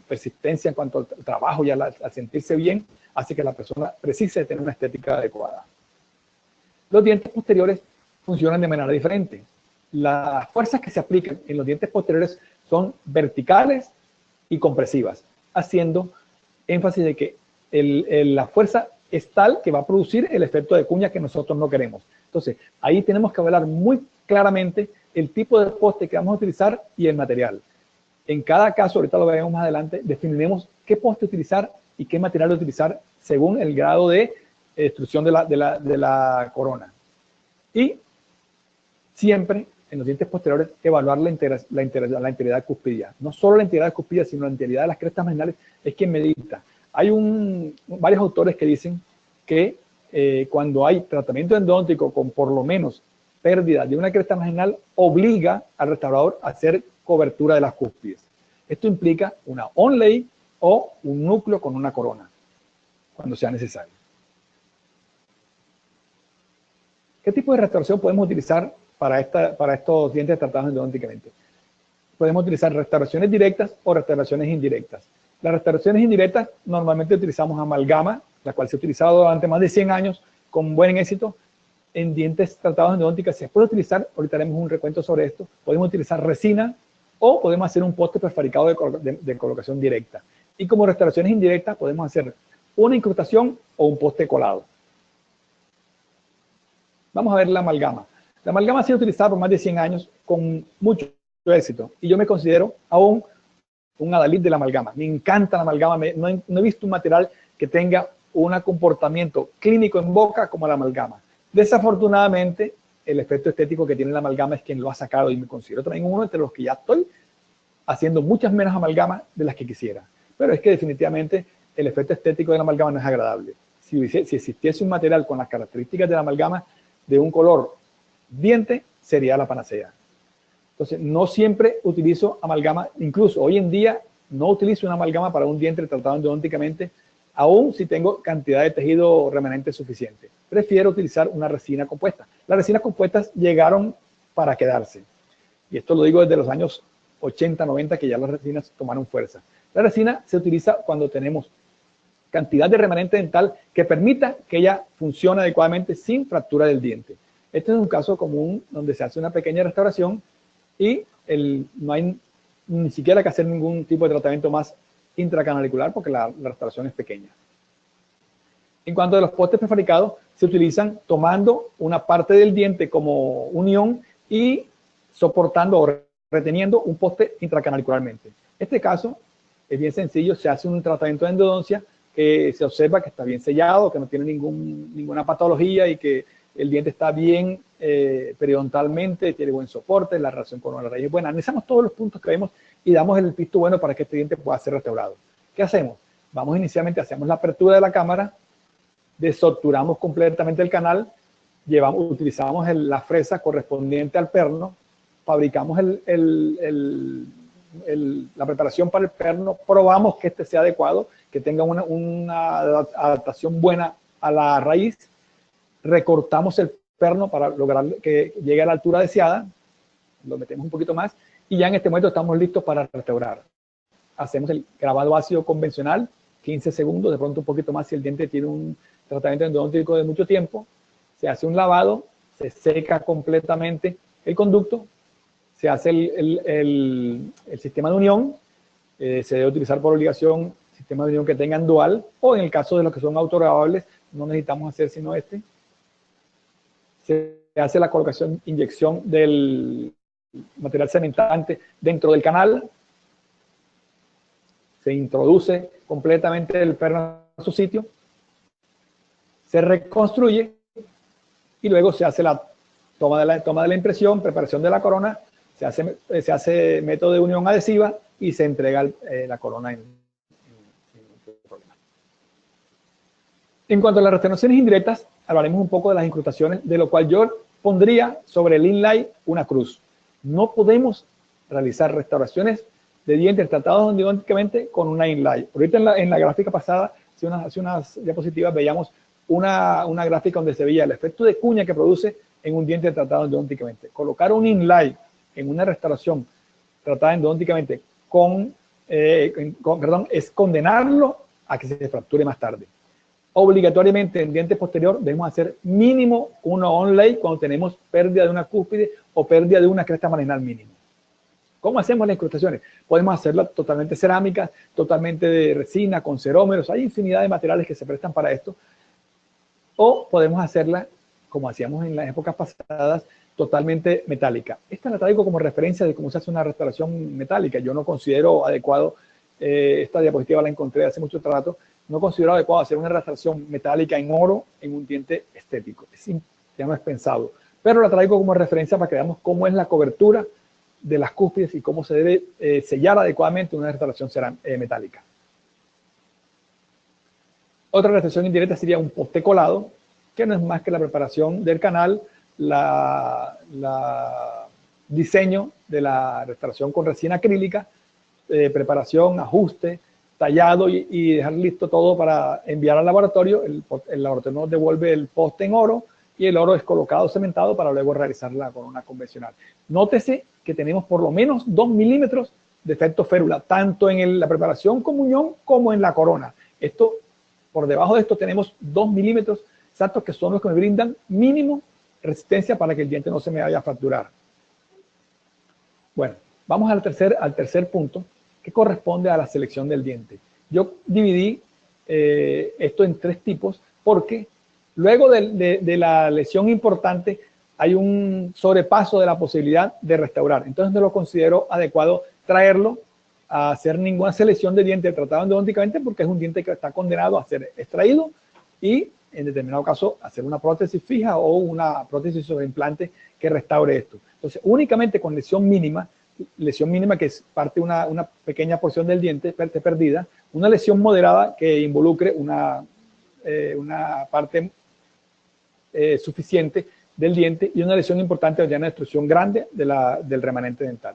persistencia en cuanto al trabajo y al sentirse bien, hace que la persona precise tener una estética adecuada. Los dientes posteriores funcionan de manera diferente. Las fuerzas que se aplican en los dientes posteriores son verticales y compresivas, haciendo énfasis de que la fuerza es tal que va a producir el efecto de cuña que nosotros no queremos. Entonces, ahí tenemos que hablar muy claramente el tipo de poste que vamos a utilizar y el material. En cada caso, ahorita lo veremos más adelante, definiremos qué poste utilizar y qué material utilizar según el grado de extrusión de la corona. Y siempre en los dientes posteriores evaluar la integridad cuspidia. No solo la integridad cuspidia, sino la integridad de las crestas marginales es quien medita. Hay varios autores que dicen que cuando hay tratamiento endodóntico con por lo menos pérdida de una cresta marginal, obliga al restaurador a hacer cobertura de las cúspides. Esto implica una onlay o un núcleo con una corona, cuando sea necesario. ¿Qué tipo de restauración podemos utilizar para estos dientes tratados endodónticamente? Podemos utilizar restauraciones directas o restauraciones indirectas. Las restauraciones indirectas normalmente utilizamos amalgama, la cual se ha utilizado durante más de 100 años con buen éxito en dientes tratados endodónticos. Se puede utilizar, ahorita haremos un recuento sobre esto, podemos utilizar resina o podemos hacer un poste prefabricado de colocación directa. Y como restauraciones indirectas podemos hacer una incrustación o un poste colado. Vamos a ver la amalgama. La amalgama ha sido utilizada por más de 100 años con mucho éxito y yo me considero aún un adalid de la amalgama. Me encanta la amalgama, no he visto un material que tenga un comportamiento clínico en boca como la amalgama. Desafortunadamente, el efecto estético que tiene la amalgama es quien lo ha sacado y me considero también uno entre los que ya estoy haciendo muchas menos amalgamas de las que quisiera. Pero es que definitivamente el efecto estético de la amalgama no es agradable. Si existiese un material con las características de la amalgama de un color diente, sería la panacea. Entonces, no siempre utilizo amalgama, incluso hoy en día no utilizo una amalgama para un diente tratado endodónticamente, aún si tengo cantidad de tejido remanente suficiente. Prefiero utilizar una resina compuesta. Las resinas compuestas llegaron para quedarse. Y esto lo digo desde los años 80, 90, que ya las resinas tomaron fuerza. La resina se utiliza cuando tenemos cantidad de remanente dental que permita que ella funcione adecuadamente sin fractura del diente. Este es un caso común donde se hace una pequeña restauración y no hay ni siquiera que hacer ningún tipo de tratamiento más intracanalicular porque la restauración es pequeña. En cuanto a los postes prefabricados, se utilizan tomando una parte del diente como unión y soportando o reteniendo un poste intracanalicularmente. Este caso es bien sencillo, se hace un tratamiento de endodoncia que se observa que está bien sellado, que no tiene ninguna patología y que el diente está bien periodontalmente, tiene buen soporte, la relación con la raíz es buena. Analizamos todos los puntos que vemos y damos el visto bueno para que este diente pueda ser restaurado. ¿Qué hacemos? Hacemos la apertura de la cámara, desobturamos completamente el canal, utilizamos la fresa correspondiente al perno, fabricamos la preparación para el perno, probamos que este sea adecuado, que tenga una adaptación buena a la raíz, recortamos el perno para lograr que llegue a la altura deseada, lo metemos un poquito más y ya en este momento estamos listos para restaurar. Hacemos el grabado ácido convencional, 15 segundos, de pronto un poquito más si el diente tiene un tratamiento endodóntico de mucho tiempo, se hace un lavado, se seca completamente el conducto, se hace el sistema de unión, se debe utilizar por obligación sistemas de unión que tengan dual, o en el caso de los que son autograbables, no necesitamos hacer sino este. Se hace la colocación, inyección del material cementante dentro del canal, se introduce completamente el perno a su sitio, se reconstruye y luego se hace la toma de la impresión, preparación de la corona, se hace método de unión adhesiva y se entrega la corona sin problema. En cuanto a las restauraciones indirectas, hablaremos un poco de las incrustaciones, de lo cual yo pondría sobre el inlay una cruz. No podemos realizar restauraciones de dientes tratados endodontológicamente con una inlay. Ahorita en la gráfica pasada, hace unas diapositivas, veíamos una gráfica donde se veía el efecto de cuña que produce en un diente tratado endodontológicamente. Colocar un inlay en una restauración tratada endodontológicamente es condenarlo a que se fracture más tarde. Obligatoriamente en diente posterior debemos hacer mínimo uno onlay cuando tenemos pérdida de una cúspide o pérdida de una cresta marginal mínimo. ¿Cómo hacemos las incrustaciones? Podemos hacerlas totalmente cerámicas, totalmente de resina, con cerómeros, hay infinidad de materiales que se prestan para esto. O podemos hacerla, como hacíamos en las épocas pasadas, totalmente metálica. Esta la traigo como referencia de cómo se hace una restauración metálica. Yo no considero adecuado, esta diapositiva la encontré hace mucho rato, no considero adecuado hacer una restauración metálica en oro en un diente estético. Ya no es pensado. Pero la traigo como referencia para que veamos cómo es la cobertura de las cúspides y cómo se debe sellar adecuadamente una restauración metálica. Otra restauración indirecta sería un poste colado, que no es más que la preparación del canal, diseño de la restauración con resina acrílica, preparación, ajuste, tallado y dejar listo todo para enviar al laboratorio. El laboratorio nos devuelve el poste en oro y el oro es colocado cementado para luego realizar la corona convencional. Nótese que tenemos por lo menos 2 milímetros de efecto férula, tanto en la preparación con unión como en la corona. Por debajo de esto tenemos 2 milímetros exactos que son los que me brindan mínimo resistencia para que el diente no se me vaya a fracturar. Bueno, vamos al tercer punto, que corresponde a la selección del diente. Yo dividí esto en 3 tipos porque luego de la lesión importante hay un sobrepaso de la posibilidad de restaurar. Entonces no lo considero adecuado traerlo a hacer ninguna selección de diente tratado endodontológicamente porque es un diente que está condenado a ser extraído y en determinado caso hacer una prótesis fija o una prótesis sobre implante que restaure esto. Entonces únicamente con lesión mínima que es parte de una pequeña porción del diente perdida, una lesión moderada que involucre una parte suficiente del diente y una lesión importante o ya una destrucción grande del remanente dental.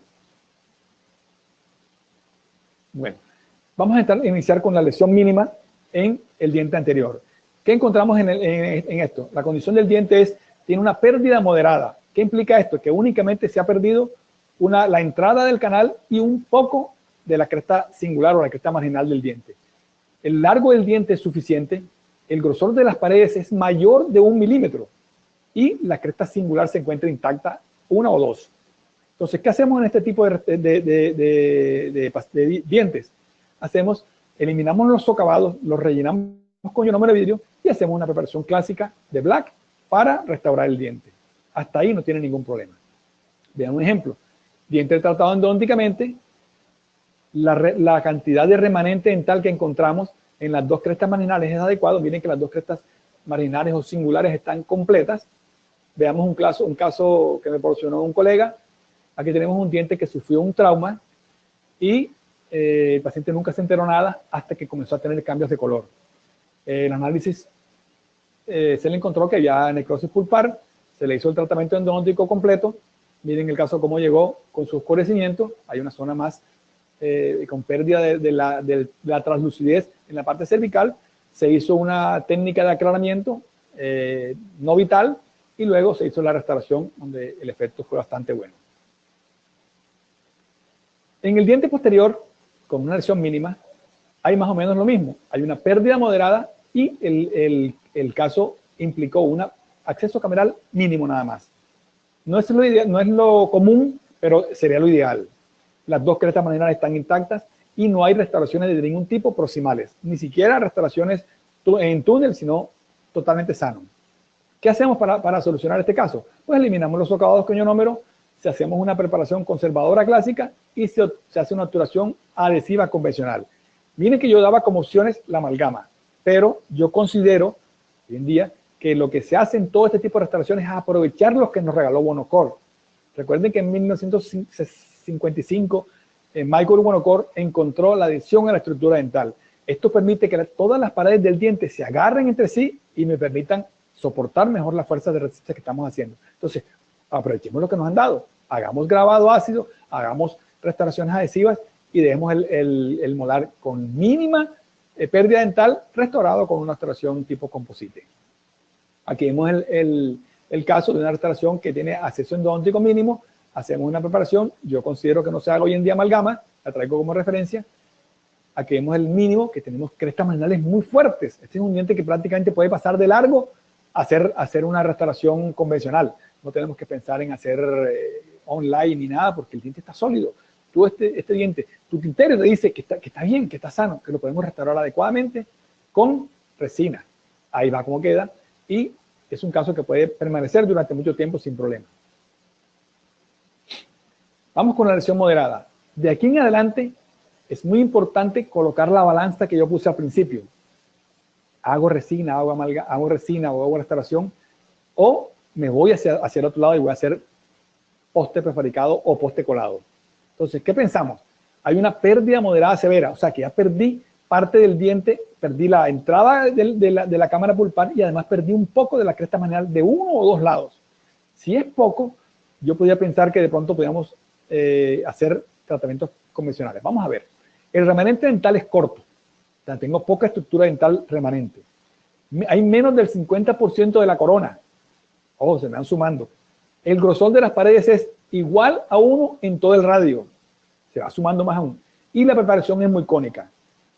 Bueno, vamos a iniciar con la lesión mínima en el diente anterior. ¿Qué encontramos en esto? La condición del diente tiene una pérdida moderada. ¿Qué implica esto? Que únicamente se ha perdido la entrada del canal y un poco de la cresta singular o la cresta marginal del diente. El largo del diente es suficiente, el grosor de las paredes es mayor de 1 milímetro y la cresta singular se encuentra intacta, 1 o 2. Entonces, ¿qué hacemos en este tipo de dientes? Eliminamos los socavados, los rellenamos con ionómero de vidrio y hacemos una preparación clásica de black para restaurar el diente. Hasta ahí no tiene ningún problema. Vean un ejemplo. Diente tratado endodónticamente, la cantidad de remanente dental que encontramos en las 2 crestas marginales es adecuado. Miren que las 2 crestas marginales o singulares están completas. Veamos un caso que me proporcionó un colega. Aquí tenemos un diente que sufrió un trauma y el paciente nunca se enteró nada hasta que comenzó a tener cambios de color. El análisis se le encontró que había necrosis pulpar, se le hizo el tratamiento endodóntico completo. Miren el caso cómo llegó con su oscurecimiento. Hay una zona más con pérdida de la translucidez en la parte cervical. Se hizo una técnica de aclaramiento no vital y luego se hizo la restauración donde el efecto fue bastante bueno. En el diente posterior, con una lesión mínima, hay más o menos lo mismo. Hay una pérdida moderada y el caso implicó una acceso cameral mínimo nada más. No es lo ideal, no es lo común, pero sería lo ideal. Las dos crestas marginales están intactas y no hay restauraciones de ningún tipo proximales, ni siquiera restauraciones en túnel, sino totalmente sano. ¿Qué hacemos para solucionar este caso? Pues eliminamos los socavados con ionómero, si hacemos una preparación conservadora clásica y se hace una obturación adhesiva convencional. Miren que yo daba como opciones la amalgama, pero yo considero hoy en día que lo que se hace en todo este tipo de restauraciones es aprovechar los que nos regaló Bonocor. Recuerden que en 1955 Michael Bonocor encontró la adhesión a la estructura dental. Esto permite que todas las paredes del diente se agarren entre sí y me permitan soportar mejor las fuerzas de resistencia que estamos haciendo. Entonces, aprovechemos lo que nos han dado. Hagamos grabado ácido, hagamos restauraciones adhesivas y dejemos el molar con mínima pérdida dental restaurado con una restauración tipo composite. Aquí vemos el caso de una restauración que tiene acceso endodóntico mínimo. Hacemos una preparación. Yo considero que no se haga hoy en día amalgama. La traigo como referencia. Aquí vemos el mínimo, que tenemos crestas marginales muy fuertes. Este es un diente que prácticamente puede pasar de largo a hacer una restauración convencional. No tenemos que pensar en hacer online ni nada, porque el diente está sólido. Tú este diente, tu criterio te dice que está bien, que está sano, que lo podemos restaurar adecuadamente con resina. Ahí va como queda. Y es un caso que puede permanecer durante mucho tiempo sin problema. Vamos con la lesión moderada. De aquí en adelante es muy importante colocar la balanza que yo puse al principio. Hago resina, hago resina o hago restauración, o me voy hacia el otro lado y voy a hacer poste prefabricado o poste colado. Entonces, ¿qué pensamos? Hay una pérdida moderada severa, o sea que ya perdí parte del diente, perdí la entrada de la cámara pulpar y además perdí un poco de la cresta marginal de uno o dos lados. Si es poco, yo podría pensar que de pronto podríamos hacer tratamientos convencionales. Vamos a ver. El remanente dental es corto. O sea, tengo poca estructura dental remanente. Hay menos del 50% de la corona. Oh, se me van sumando. El grosor de las paredes es igual a 1 en todo el radio. Se va sumando más aún. Y la preparación es muy cónica.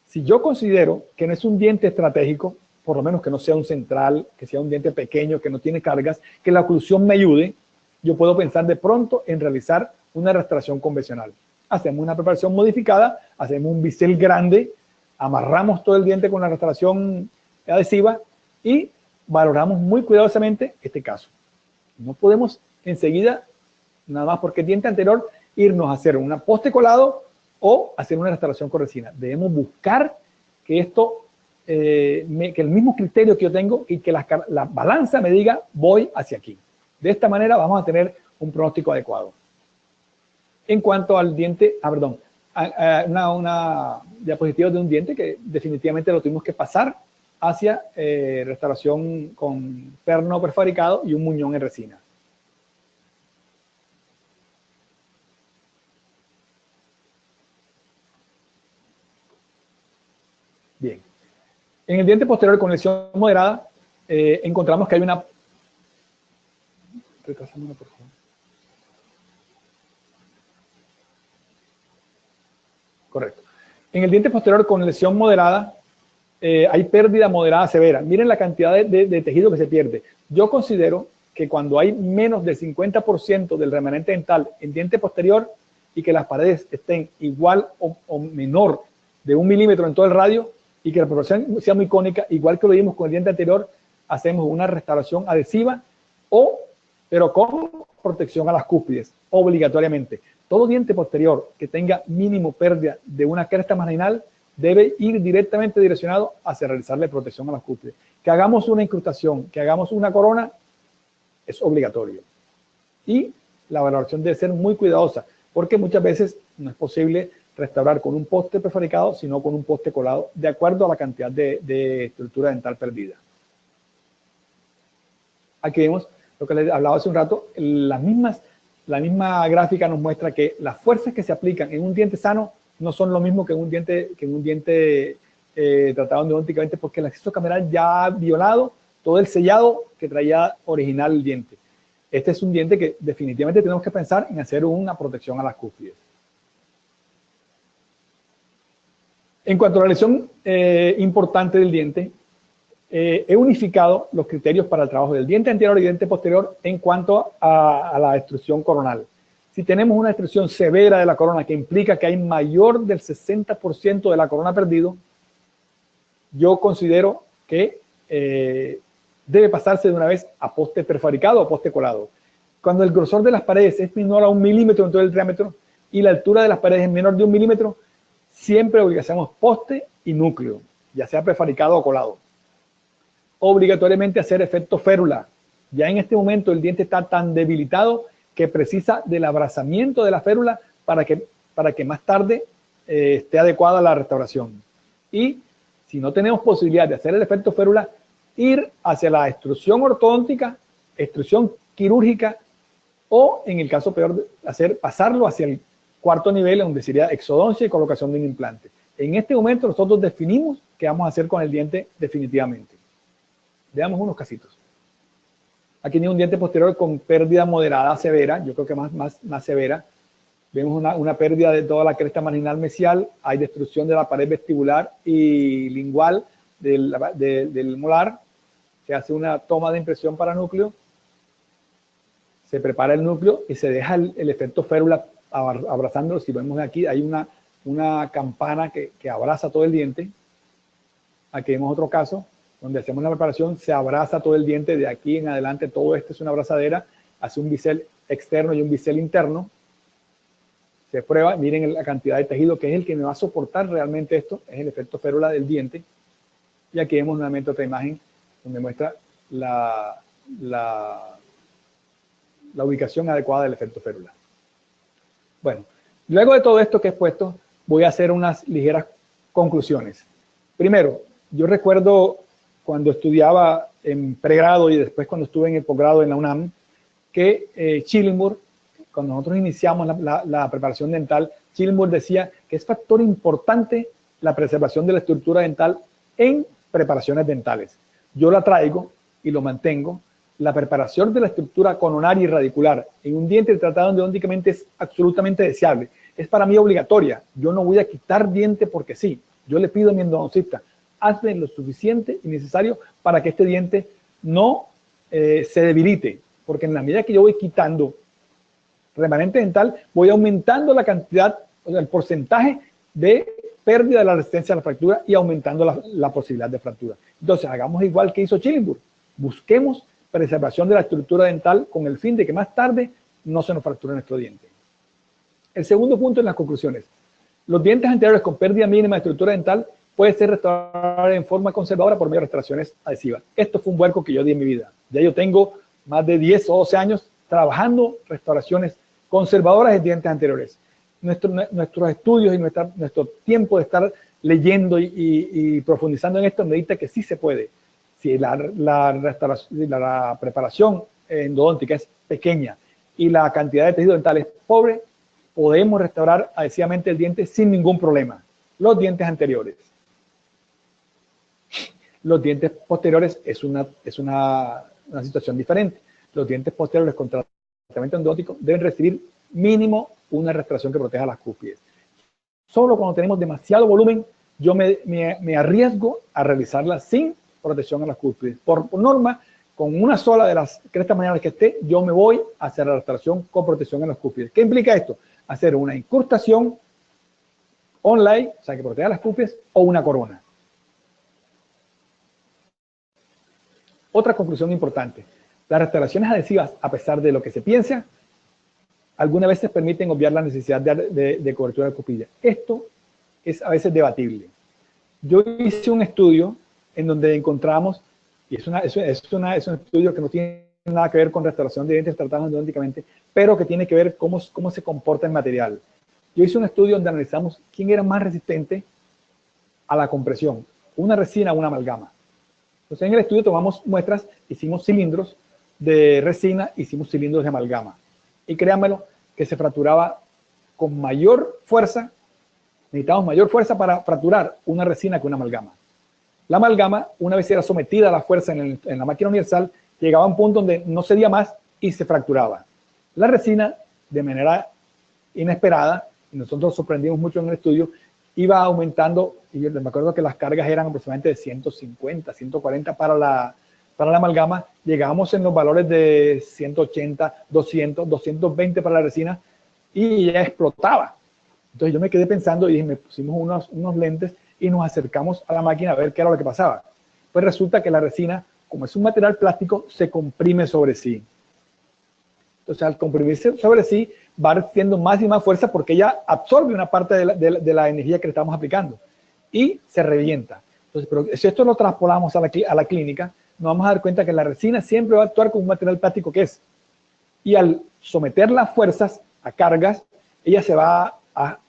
Si yo considero que no es un diente estratégico, por lo menos que no sea un central, que sea un diente pequeño, que no tiene cargas, que la oclusión me ayude, yo puedo pensar de pronto en realizar una restauración convencional. Hacemos una preparación modificada, hacemos un bisel grande, amarramos todo el diente con la restauración adhesiva y valoramos muy cuidadosamente este caso. No podemos enseguida, nada más porque el diente anterior, irnos a hacer un poste colado o hacer una restauración con resina. Debemos buscar que esto, que el mismo criterio que yo tengo y que la balanza me diga voy hacia aquí. De esta manera vamos a tener un pronóstico adecuado. En cuanto al diente, una diapositiva de un diente que definitivamente lo tuvimos que pasar hacia restauración con perno prefabricado y un muñón en resina. Bien. En el diente posterior con lesión moderada, encontramos que hay una... Retrasándome, por favor. Correcto. En el diente posterior con lesión moderada, hay pérdida moderada severa. Miren la cantidad de tejido que se pierde. Yo considero que cuando hay menos del 50% del remanente dental en diente posterior y que las paredes estén igual o menor de 1 milímetro en todo el radio y que la proporción sea muy cónica, igual que lo vimos con el diente anterior, hacemos una restauración adhesiva pero con protección a las cúspides, obligatoriamente. Todo diente posterior que tenga mínimo pérdida de una cresta marginal debe ir directamente direccionado hacia realizarle protección a las cúspides. Que hagamos una incrustación, que hagamos una corona, es obligatorio. Y la valoración debe ser muy cuidadosa, porque muchas veces no es posible restaurar con un poste prefabricado, sino con un poste colado, de acuerdo a la cantidad de estructura dental perdida. Aquí vemos lo que les hablaba hace un rato, la misma gráfica nos muestra que las fuerzas que se aplican en un diente sano no son lo mismo que en un diente tratado endodónticamente, porque el acceso cameral ya ha violado todo el sellado que traía original el diente. Este es un diente que definitivamente tenemos que pensar en hacer una protección a las cúspides. En cuanto a la lesión importante del diente, he unificado los criterios para el trabajo del diente anterior y diente posterior en cuanto a la destrucción coronal. Si tenemos una destrucción severa de la corona que implica que hay mayor del 60% de la corona perdido, yo considero que debe pasarse de una vez a poste prefabricado o poste colado. Cuando el grosor de las paredes es menor a 1 milímetro en todo el diámetro y la altura de las paredes es menor de 1 milímetro, siempre obligaciones poste y núcleo, ya sea prefabricado o colado. Obligatoriamente hacer efecto férula. Ya en este momento el diente está tan debilitado que precisa del abrazamiento de la férula para que más tarde esté adecuada la restauración. Y si no tenemos posibilidad de hacer el efecto férula, ir hacia la extrusión ortodóntica, extrusión quirúrgica o, en el caso peor, pasarlo hacia el cuarto nivel, donde sería exodoncia y colocación de un implante. En este momento nosotros definimos qué vamos a hacer con el diente definitivamente. Veamos unos casitos. Aquí tiene un diente posterior con pérdida moderada severa, yo creo que más severa. Vemos una pérdida de toda la cresta marginal mesial, hay destrucción de la pared vestibular y lingual del molar. Se hace una toma de impresión para núcleo, se prepara el núcleo y se deja el efecto férula abrazándolo. Si vemos aquí, hay una campana que abraza todo el diente. Aquí vemos otro caso donde hacemos la preparación, se abraza todo el diente de aquí en adelante, todo esto es una abrazadera, hace un bisel externo y un bisel interno. Se prueba, miren la cantidad de tejido que es el que me va a soportar realmente esto, es el efecto férula del diente. Y aquí vemos nuevamente otra imagen donde muestra la ubicación adecuada del efecto férula. Bueno, luego de todo esto que he expuesto, voy a hacer unas ligeras conclusiones. Primero, yo recuerdo cuando estudiaba en pregrado y después cuando estuve en el posgrado en la UNAM, que Chillingworth, cuando nosotros iniciamos la preparación dental, Chillingworth decía que es factor importante la preservación de la estructura dental en preparaciones dentales. Yo la traigo y lo mantengo. La preparación de la estructura coronaria y radicular en un diente tratado endodónticamente es absolutamente deseable. Es para mí obligatoria. Yo no voy a quitar diente porque sí. Yo le pido a mi endodoncista, hazme lo suficiente y necesario para que este diente no se debilite. Porque en la medida que yo voy quitando remanente dental, voy aumentando la cantidad, o sea, el porcentaje de pérdida de la resistencia a la fractura y aumentando la posibilidad de fractura. Entonces, hagamos igual que hizo Chillingworth. Busquemos preservación de la estructura dental con el fin de que más tarde no se nos fracture nuestro diente. El segundo punto en las conclusiones. Los dientes anteriores con pérdida mínima de estructura dental pueden ser restaurados en forma conservadora por medio de restauraciones adhesivas. Esto fue un vuelco que yo di en mi vida. Ya yo tengo más de 10 o 12 años trabajando restauraciones conservadoras de dientes anteriores. Nuestros estudios y nuestro tiempo de estar leyendo y profundizando en esto me dicta que sí se puede. Si la preparación endodóntica es pequeña y la cantidad de tejido dental es pobre, podemos restaurar adhesivamente el diente sin ningún problema. Los dientes anteriores. Los dientes posteriores es una situación diferente. Los dientes posteriores con tratamiento endodóntico deben recibir mínimo una restauración que proteja las cúspides. Solo cuando tenemos demasiado volumen, yo me arriesgo a realizarla sin protección a las cúspides. Por norma, con una sola de las crestas marginales que esté, yo me voy a hacer la restauración con protección en las cúspides. ¿Qué implica esto? Hacer una incrustación online, o sea, que proteja las cúspides, o una corona. Otra conclusión importante. Las restauraciones adhesivas, a pesar de lo que se piensa, algunas veces permiten obviar la necesidad de cobertura de cúspide. Esto es a veces debatible. Yo hice un estudio en donde encontramos, y es un estudio que no tiene nada que ver con restauración de dientes tratados endodónticamente, pero que tiene que ver cómo se comporta el material. Yo hice un estudio donde analizamos quién era más resistente a la compresión, una resina o una amalgama. Entonces en el estudio tomamos muestras, hicimos cilindros de resina, hicimos cilindros de amalgama. Y créanmelo, que se fracturaba con mayor fuerza, necesitamos mayor fuerza para fracturar una resina que una amalgama. La amalgama, una vez era sometida a la fuerza en la máquina universal, llegaba a un punto donde no cedía más y se fracturaba. La resina, de manera inesperada, y nosotros sorprendimos mucho en el estudio, iba aumentando, y yo me acuerdo que las cargas eran aproximadamente de 150, 140 para la amalgama, llegábamos en los valores de 180, 200, 220 para la resina, y ya explotaba. Entonces yo me quedé pensando y dije, me pusimos unos lentes y nos acercamos a la máquina a ver qué era lo que pasaba. Pues resulta que la resina, como es un material plástico, se comprime sobre sí. Entonces al comprimirse sobre sí, va recibiendo más y más fuerza porque ella absorbe una parte de la energía que le estamos aplicando y se revienta. Entonces, pero si esto lo traspolamos a la clínica, nos vamos a dar cuenta que la resina siempre va a actuar como un material plástico que es. Y al someter las fuerzas a cargas, ella se va a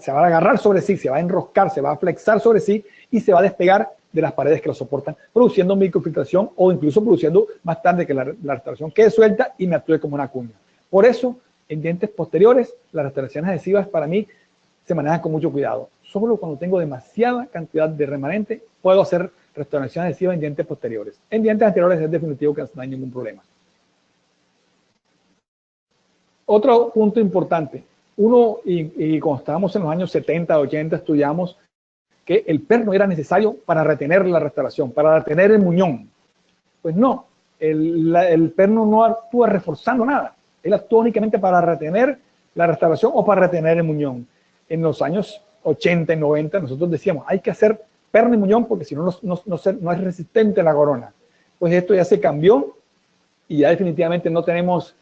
agarrar sobre sí, se va a enroscar, se va a flexar sobre sí y se va a despegar de las paredes que lo soportan, produciendo microfiltración o incluso produciendo más tarde que la restauración quede suelta y me actúe como una cuña. Por eso, en dientes posteriores, las restauraciones adhesivas para mí se manejan con mucho cuidado. Solo cuando tengo demasiada cantidad de remanente puedo hacer restauración adhesiva en dientes posteriores. En dientes anteriores es definitivo que no hay ningún problema. Otro punto importante. Y cuando estábamos en los años 70, 80, estudiamos que el perno era necesario para retener la restauración, para retener el muñón. Pues no, el perno no actúa reforzando nada. Él actúa únicamente para retener la restauración o para retener el muñón. En los años 80 y 90 nosotros decíamos, hay que hacer perno y muñón porque si no, no es resistente la corona. Pues esto ya se cambió y ya definitivamente no tenemos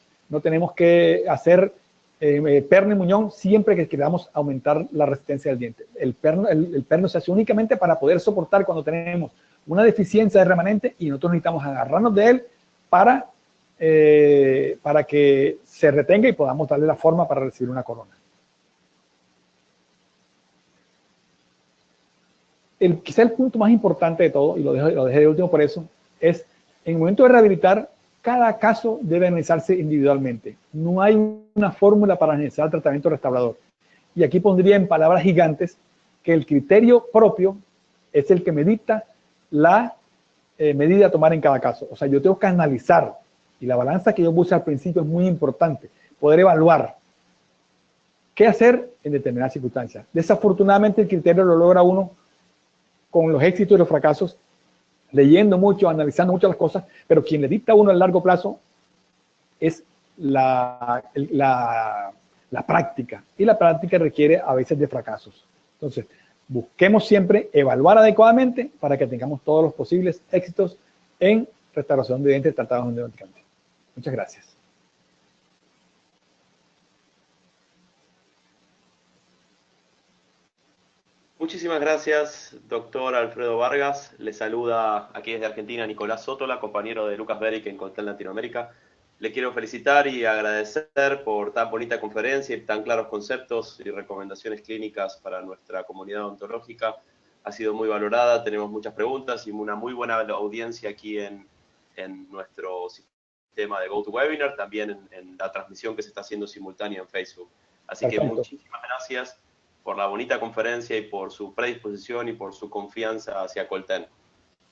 que hacer perno y muñón siempre que queramos aumentar la resistencia del diente. El perno se hace únicamente para poder soportar cuando tenemos una deficiencia de remanente y nosotros necesitamos agarrarnos de él para que se retenga y podamos darle la forma para recibir una corona. Quizá el punto más importante de todo, y lo dejé de último por eso, es en el momento de rehabilitar, cada caso debe analizarse individualmente. No hay una fórmula para analizar el tratamiento restaurador. Y aquí pondría en palabras gigantes que el criterio propio es el que me dicta la medida a tomar en cada caso. O sea, yo tengo que analizar, y la balanza que yo puse al principio es muy importante, poder evaluar qué hacer en determinadas circunstancias. Desafortunadamente el criterio lo logra uno con los éxitos y los fracasos, leyendo mucho, analizando muchas las cosas, pero quien le dicta a uno a largo plazo es la práctica, y la práctica requiere a veces de fracasos. Entonces, busquemos siempre evaluar adecuadamente para que tengamos todos los posibles éxitos en restauración de dientes tratados endodonticamente. Muchas gracias. Muchísimas gracias, doctor Alfredo Vargas. Le saluda aquí desde Argentina Nicolás Sótola, compañero de Lucas Beric en Coltel Latinoamérica. Le quiero felicitar y agradecer por tan bonita conferencia y tan claros conceptos y recomendaciones clínicas para nuestra comunidad odontológica. Ha sido muy valorada, tenemos muchas preguntas y una muy buena audiencia aquí en nuestro sistema de GoToWebinar, también en la transmisión que se está haciendo simultánea en Facebook. Así Perfecto. que muchísimas gracias por la bonita conferencia y por su predisposición y por su confianza hacia Colten.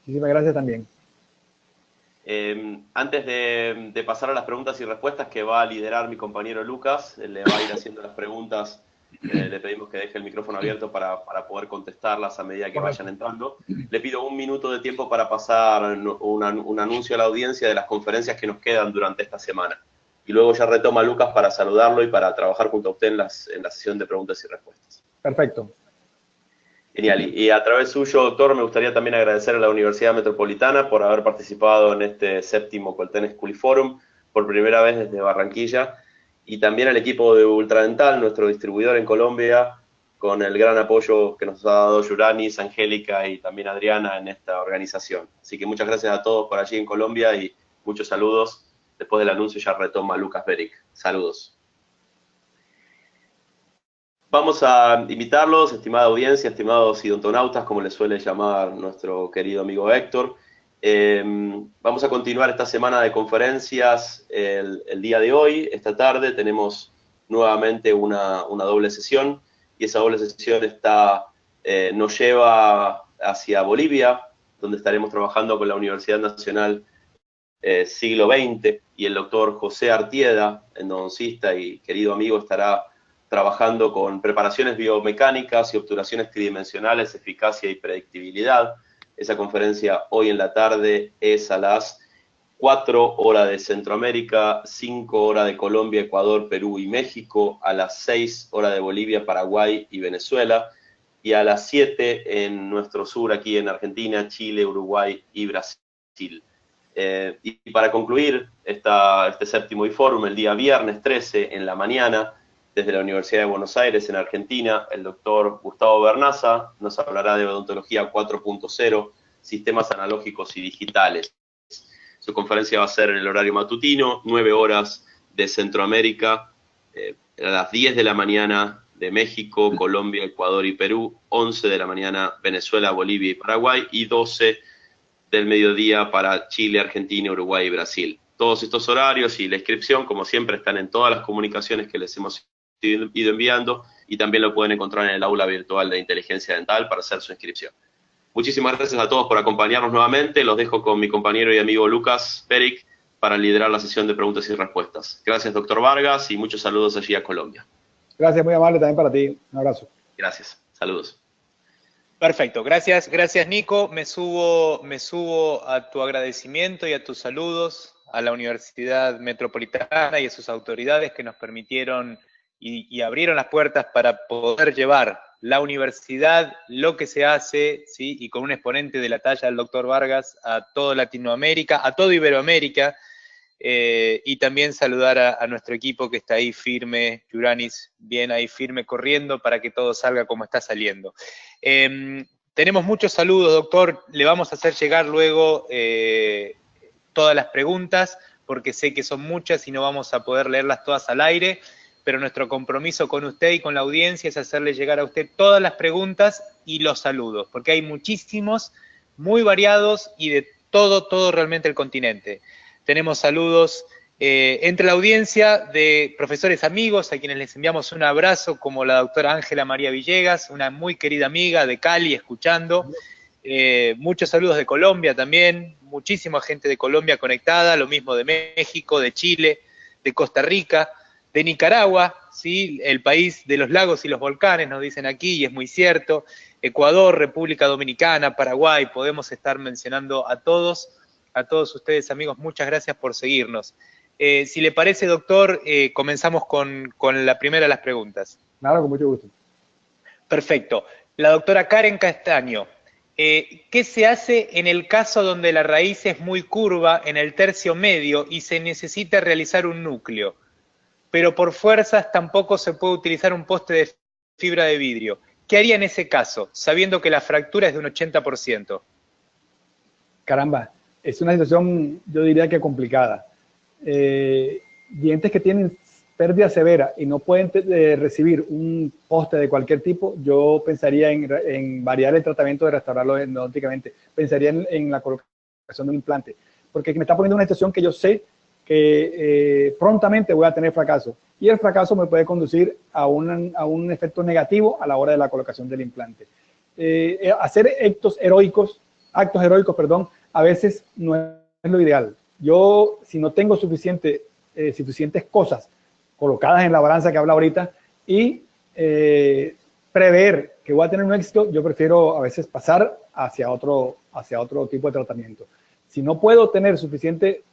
Muchísimas gracias también. Antes de pasar a las preguntas y respuestas que va a liderar mi compañero Lucas, le va a ir haciendo las preguntas, le pedimos que deje el micrófono abierto para poder contestarlas a medida que vayan entrando. Le pido un minuto de tiempo para pasar un anuncio a la audiencia de las conferencias que nos quedan durante esta semana. Y luego ya retoma Lucas para saludarlo y para trabajar junto a usted en la sesión de preguntas y respuestas. Perfecto. Genial. Y a través suyo, doctor, me gustaría también agradecer a la Universidad Metropolitana por haber participado en este 7º Colten Sculiforum por primera vez desde Barranquilla, y también al equipo de Ultradental, nuestro distribuidor en Colombia, con el gran apoyo que nos ha dado Yuranis, Angélica y también Adriana en esta organización. Así que muchas gracias a todos por allí en Colombia y muchos saludos. Después del anuncio ya retoma Lucas Beric. Saludos. Vamos a invitarlos, estimada audiencia, estimados idontonautas, como les suele llamar nuestro querido amigo Héctor. Vamos a continuar esta semana de conferencias el día de hoy. Esta tarde tenemos nuevamente una doble sesión, y esa doble sesión nos lleva hacia Bolivia, donde estaremos trabajando con la Universidad Nacional Siglo XX, y el doctor José Artieda, endodoncista y querido amigo, estará trabajando con preparaciones biomecánicas y obturaciones tridimensionales, eficacia y predictibilidad. Esa conferencia hoy en la tarde es a las 4 horas de Centroamérica, 5 horas de Colombia, Ecuador, Perú y México, a las 6 horas de Bolivia, Paraguay y Venezuela, y a las 7 en nuestro sur, aquí en Argentina, Chile, Uruguay y Brasil. Y para concluir este séptimo IFORUM, el día viernes 13 en la mañana, desde la Universidad de Buenos Aires, en Argentina, el doctor Gustavo Bernaza nos hablará de odontología 4.0, sistemas analógicos y digitales. Su conferencia va a ser en el horario matutino, 9 horas de Centroamérica, a las 10 de la mañana de México, Colombia, Ecuador y Perú, 11 de la mañana Venezuela, Bolivia y Paraguay, y 12 del mediodía para Chile, Argentina, Uruguay y Brasil. Todos estos horarios y la inscripción, como siempre, están en todas las comunicaciones que les hemos ido enviando, y también lo pueden encontrar en el aula virtual de Inteligencia Dental para hacer su inscripción. Muchísimas gracias a todos por acompañarnos nuevamente. Los dejo con mi compañero y amigo Lucas Beric para liderar la sesión de preguntas y respuestas. Gracias, doctor Vargas, y muchos saludos allí a Colombia. Gracias, muy amable también para ti. Un abrazo. Gracias. Saludos. Perfecto, gracias Nico. Me subo a tu agradecimiento y a tus saludos a la Universidad Metropolitana y a sus autoridades que nos permitieron y abrieron las puertas para poder llevar la universidad, lo que se hace, ¿sí? Y con un exponente de la talla del doctor Vargas, a toda Latinoamérica, a toda Iberoamérica, y también saludar a nuestro equipo que está ahí firme, Yuranis, bien ahí firme corriendo para que todo salga como está saliendo. Tenemos muchos saludos, doctor, le vamos a hacer llegar luego todas las preguntas, porque sé que son muchas y no vamos a poder leerlas todas al aire, pero nuestro compromiso con usted y con la audiencia es hacerle llegar a usted todas las preguntas y los saludos, porque hay muchísimos, muy variados y de todo realmente el continente. Tenemos saludos entre la audiencia de profesores amigos, a quienes les enviamos un abrazo, como la doctora Ángela María Villegas, una muy querida amiga de Cali, escuchando. Muchos saludos de Colombia también, muchísima gente de Colombia conectada, lo mismo de México, de Chile, de Costa Rica, de Nicaragua, ¿sí? El país de los lagos y los volcanes, nos dicen aquí, y es muy cierto. Ecuador, República Dominicana, Paraguay, podemos estar mencionando a todos ustedes, amigos, muchas gracias por seguirnos. Si le parece, doctor, comenzamos con la primera de las preguntas. Claro, con mucho gusto. Perfecto. La doctora Karen Castaño, ¿qué se hace en el caso donde la raíz es muy curva en el tercio medio y se necesita realizar un núcleo, pero por fuerzas tampoco se puede utilizar un poste de fibra de vidrio? ¿Qué haría en ese caso, sabiendo que la fractura es de un 80%? Caramba, es una situación, yo diría que complicada. Dientes que tienen pérdida severa y no pueden recibir un poste de cualquier tipo, yo pensaría en variar el tratamiento de restaurarlo endodónticamente. Pensaría en la colocación de un implante, porque me está poniendo una situación que yo sé que prontamente voy a tener fracaso, y el fracaso me puede conducir a un efecto negativo a la hora de la colocación del implante. Hacer actos heroicos, a veces no es lo ideal. Yo, si no tengo suficientes cosas colocadas en la balanza que habla ahorita y prever que voy a tener un éxito, yo prefiero a veces pasar hacia otro tipo de tratamiento. Si no puedo tener suficiente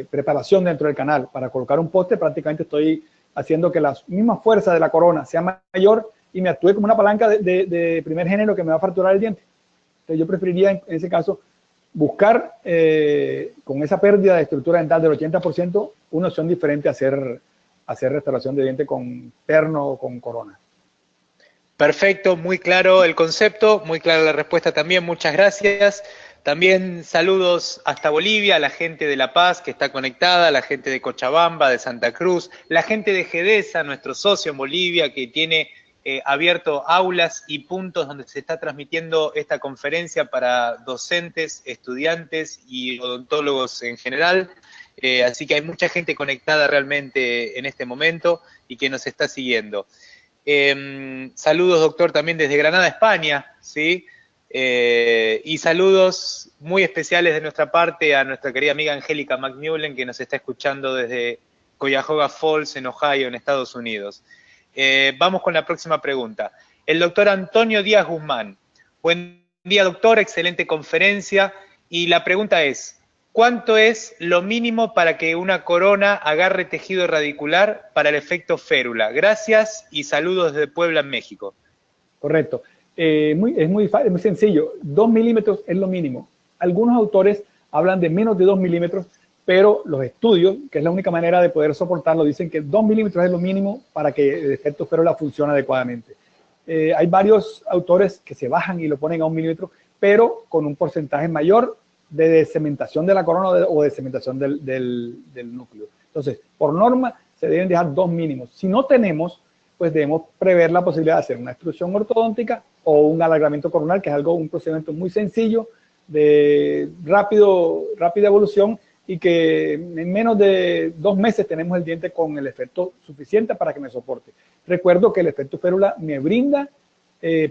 preparación dentro del canal para colocar un poste, prácticamente estoy haciendo que la misma fuerza de la corona sea mayor y me actúe como una palanca de primer género que me va a fracturar el diente. Entonces yo preferiría en ese caso buscar con esa pérdida de estructura dental del 80% una opción diferente a hacer restauración de diente con perno o con corona. Perfecto, muy claro el concepto, muy clara la respuesta también, muchas gracias. También saludos hasta Bolivia, a la gente de La Paz que está conectada, a la gente de Cochabamba, de Santa Cruz, la gente de GEDESA, nuestro socio en Bolivia, que tiene abierto aulas y puntos donde se está transmitiendo esta conferencia para docentes, estudiantes y odontólogos en general. Así que hay mucha gente conectada realmente en este momento y que nos está siguiendo. Saludos, doctor, también desde Granada, España, ¿sí? Y saludos muy especiales de nuestra parte a nuestra querida amiga Angélica McMullen, que nos está escuchando desde Cuyahoga Falls, en Ohio, en Estados Unidos. Vamos con la próxima pregunta. El doctor Antonio Díaz Guzmán. Buen día, doctor, excelente conferencia. Y la pregunta es, ¿cuánto es lo mínimo para que una corona agarre tejido radicular para el efecto férula? Gracias y saludos desde Puebla, en México. Correcto. Es muy sencillo. 2 milímetros es lo mínimo. Algunos autores hablan de menos de 2 milímetros, pero los estudios, que es la única manera de poder soportarlo, dicen que 2 milímetros es lo mínimo para que el efecto férula funcione adecuadamente. Hay varios autores que se bajan y lo ponen a 1 milímetro, pero con un porcentaje mayor de cementación de la corona o de cementación del núcleo. Entonces, por norma, se deben dejar 2 mínimos. Si no tenemos, pues debemos prever la posibilidad de hacer una extrusión ortodóntica o un alargamiento coronal, que es un procedimiento muy sencillo, de rápida evolución, y que en menos de 2 meses tenemos el diente con el efecto suficiente para que me soporte. Recuerdo que el efecto férula me brinda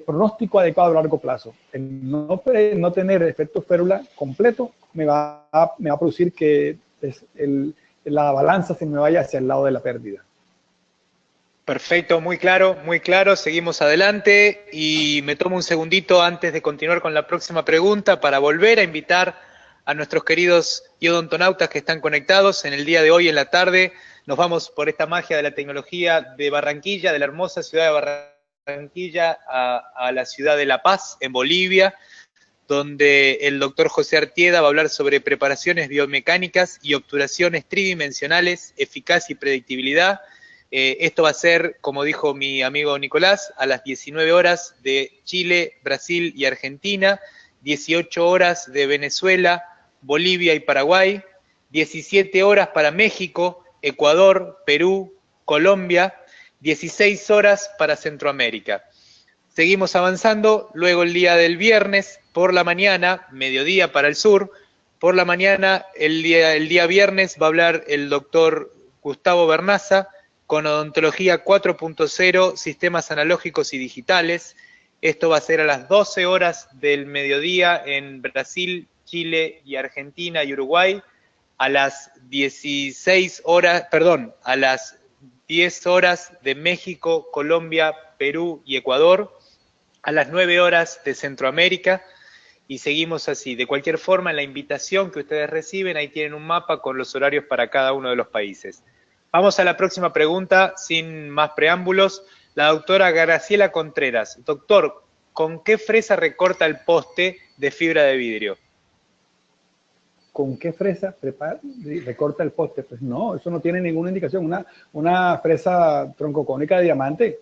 pronóstico adecuado a largo plazo. El no tener efecto férula completo me va a producir que la balanza se me vaya hacia el lado de la pérdida. Perfecto, muy claro, muy claro. Seguimos adelante y me tomo un segundito antes de continuar con la próxima pregunta para volver a invitar a nuestros queridos odontonautas que están conectados. En el día de hoy, en la tarde, nos vamos por esta magia de la tecnología de Barranquilla, de la hermosa ciudad de Barranquilla, a la ciudad de La Paz, en Bolivia, donde el doctor José Artieda va a hablar sobre preparaciones biomecánicas y obturaciones tridimensionales, eficacia y predictibilidad. Esto va a ser, como dijo mi amigo Nicolás, a las 19 horas de Chile, Brasil y Argentina, 18 horas de Venezuela, Bolivia y Paraguay, 17 horas para México, Ecuador, Perú, Colombia, 16 horas para Centroamérica. Seguimos avanzando, luego el día del viernes, por la mañana, mediodía para el sur, por la mañana, el día viernes, va a hablar el doctor Gustavo Bernaza con odontología 4.0, sistemas analógicos y digitales. Esto va a ser a las 12 horas del mediodía en Brasil, Chile y Argentina y Uruguay, a las 16 horas, perdón, a las 10 horas de México, Colombia, Perú y Ecuador, a las 9 horas de Centroamérica, y seguimos así. De cualquier forma, en la invitación que ustedes reciben, ahí tienen un mapa con los horarios para cada uno de los países. Vamos a la próxima pregunta, sin más preámbulos. La doctora Graciela Contreras. Doctor, ¿con qué fresa recorta el poste de fibra de vidrio? ¿Con qué fresa recorta el poste? Pues no, eso no tiene ninguna indicación. Una fresa troncocónica de diamante,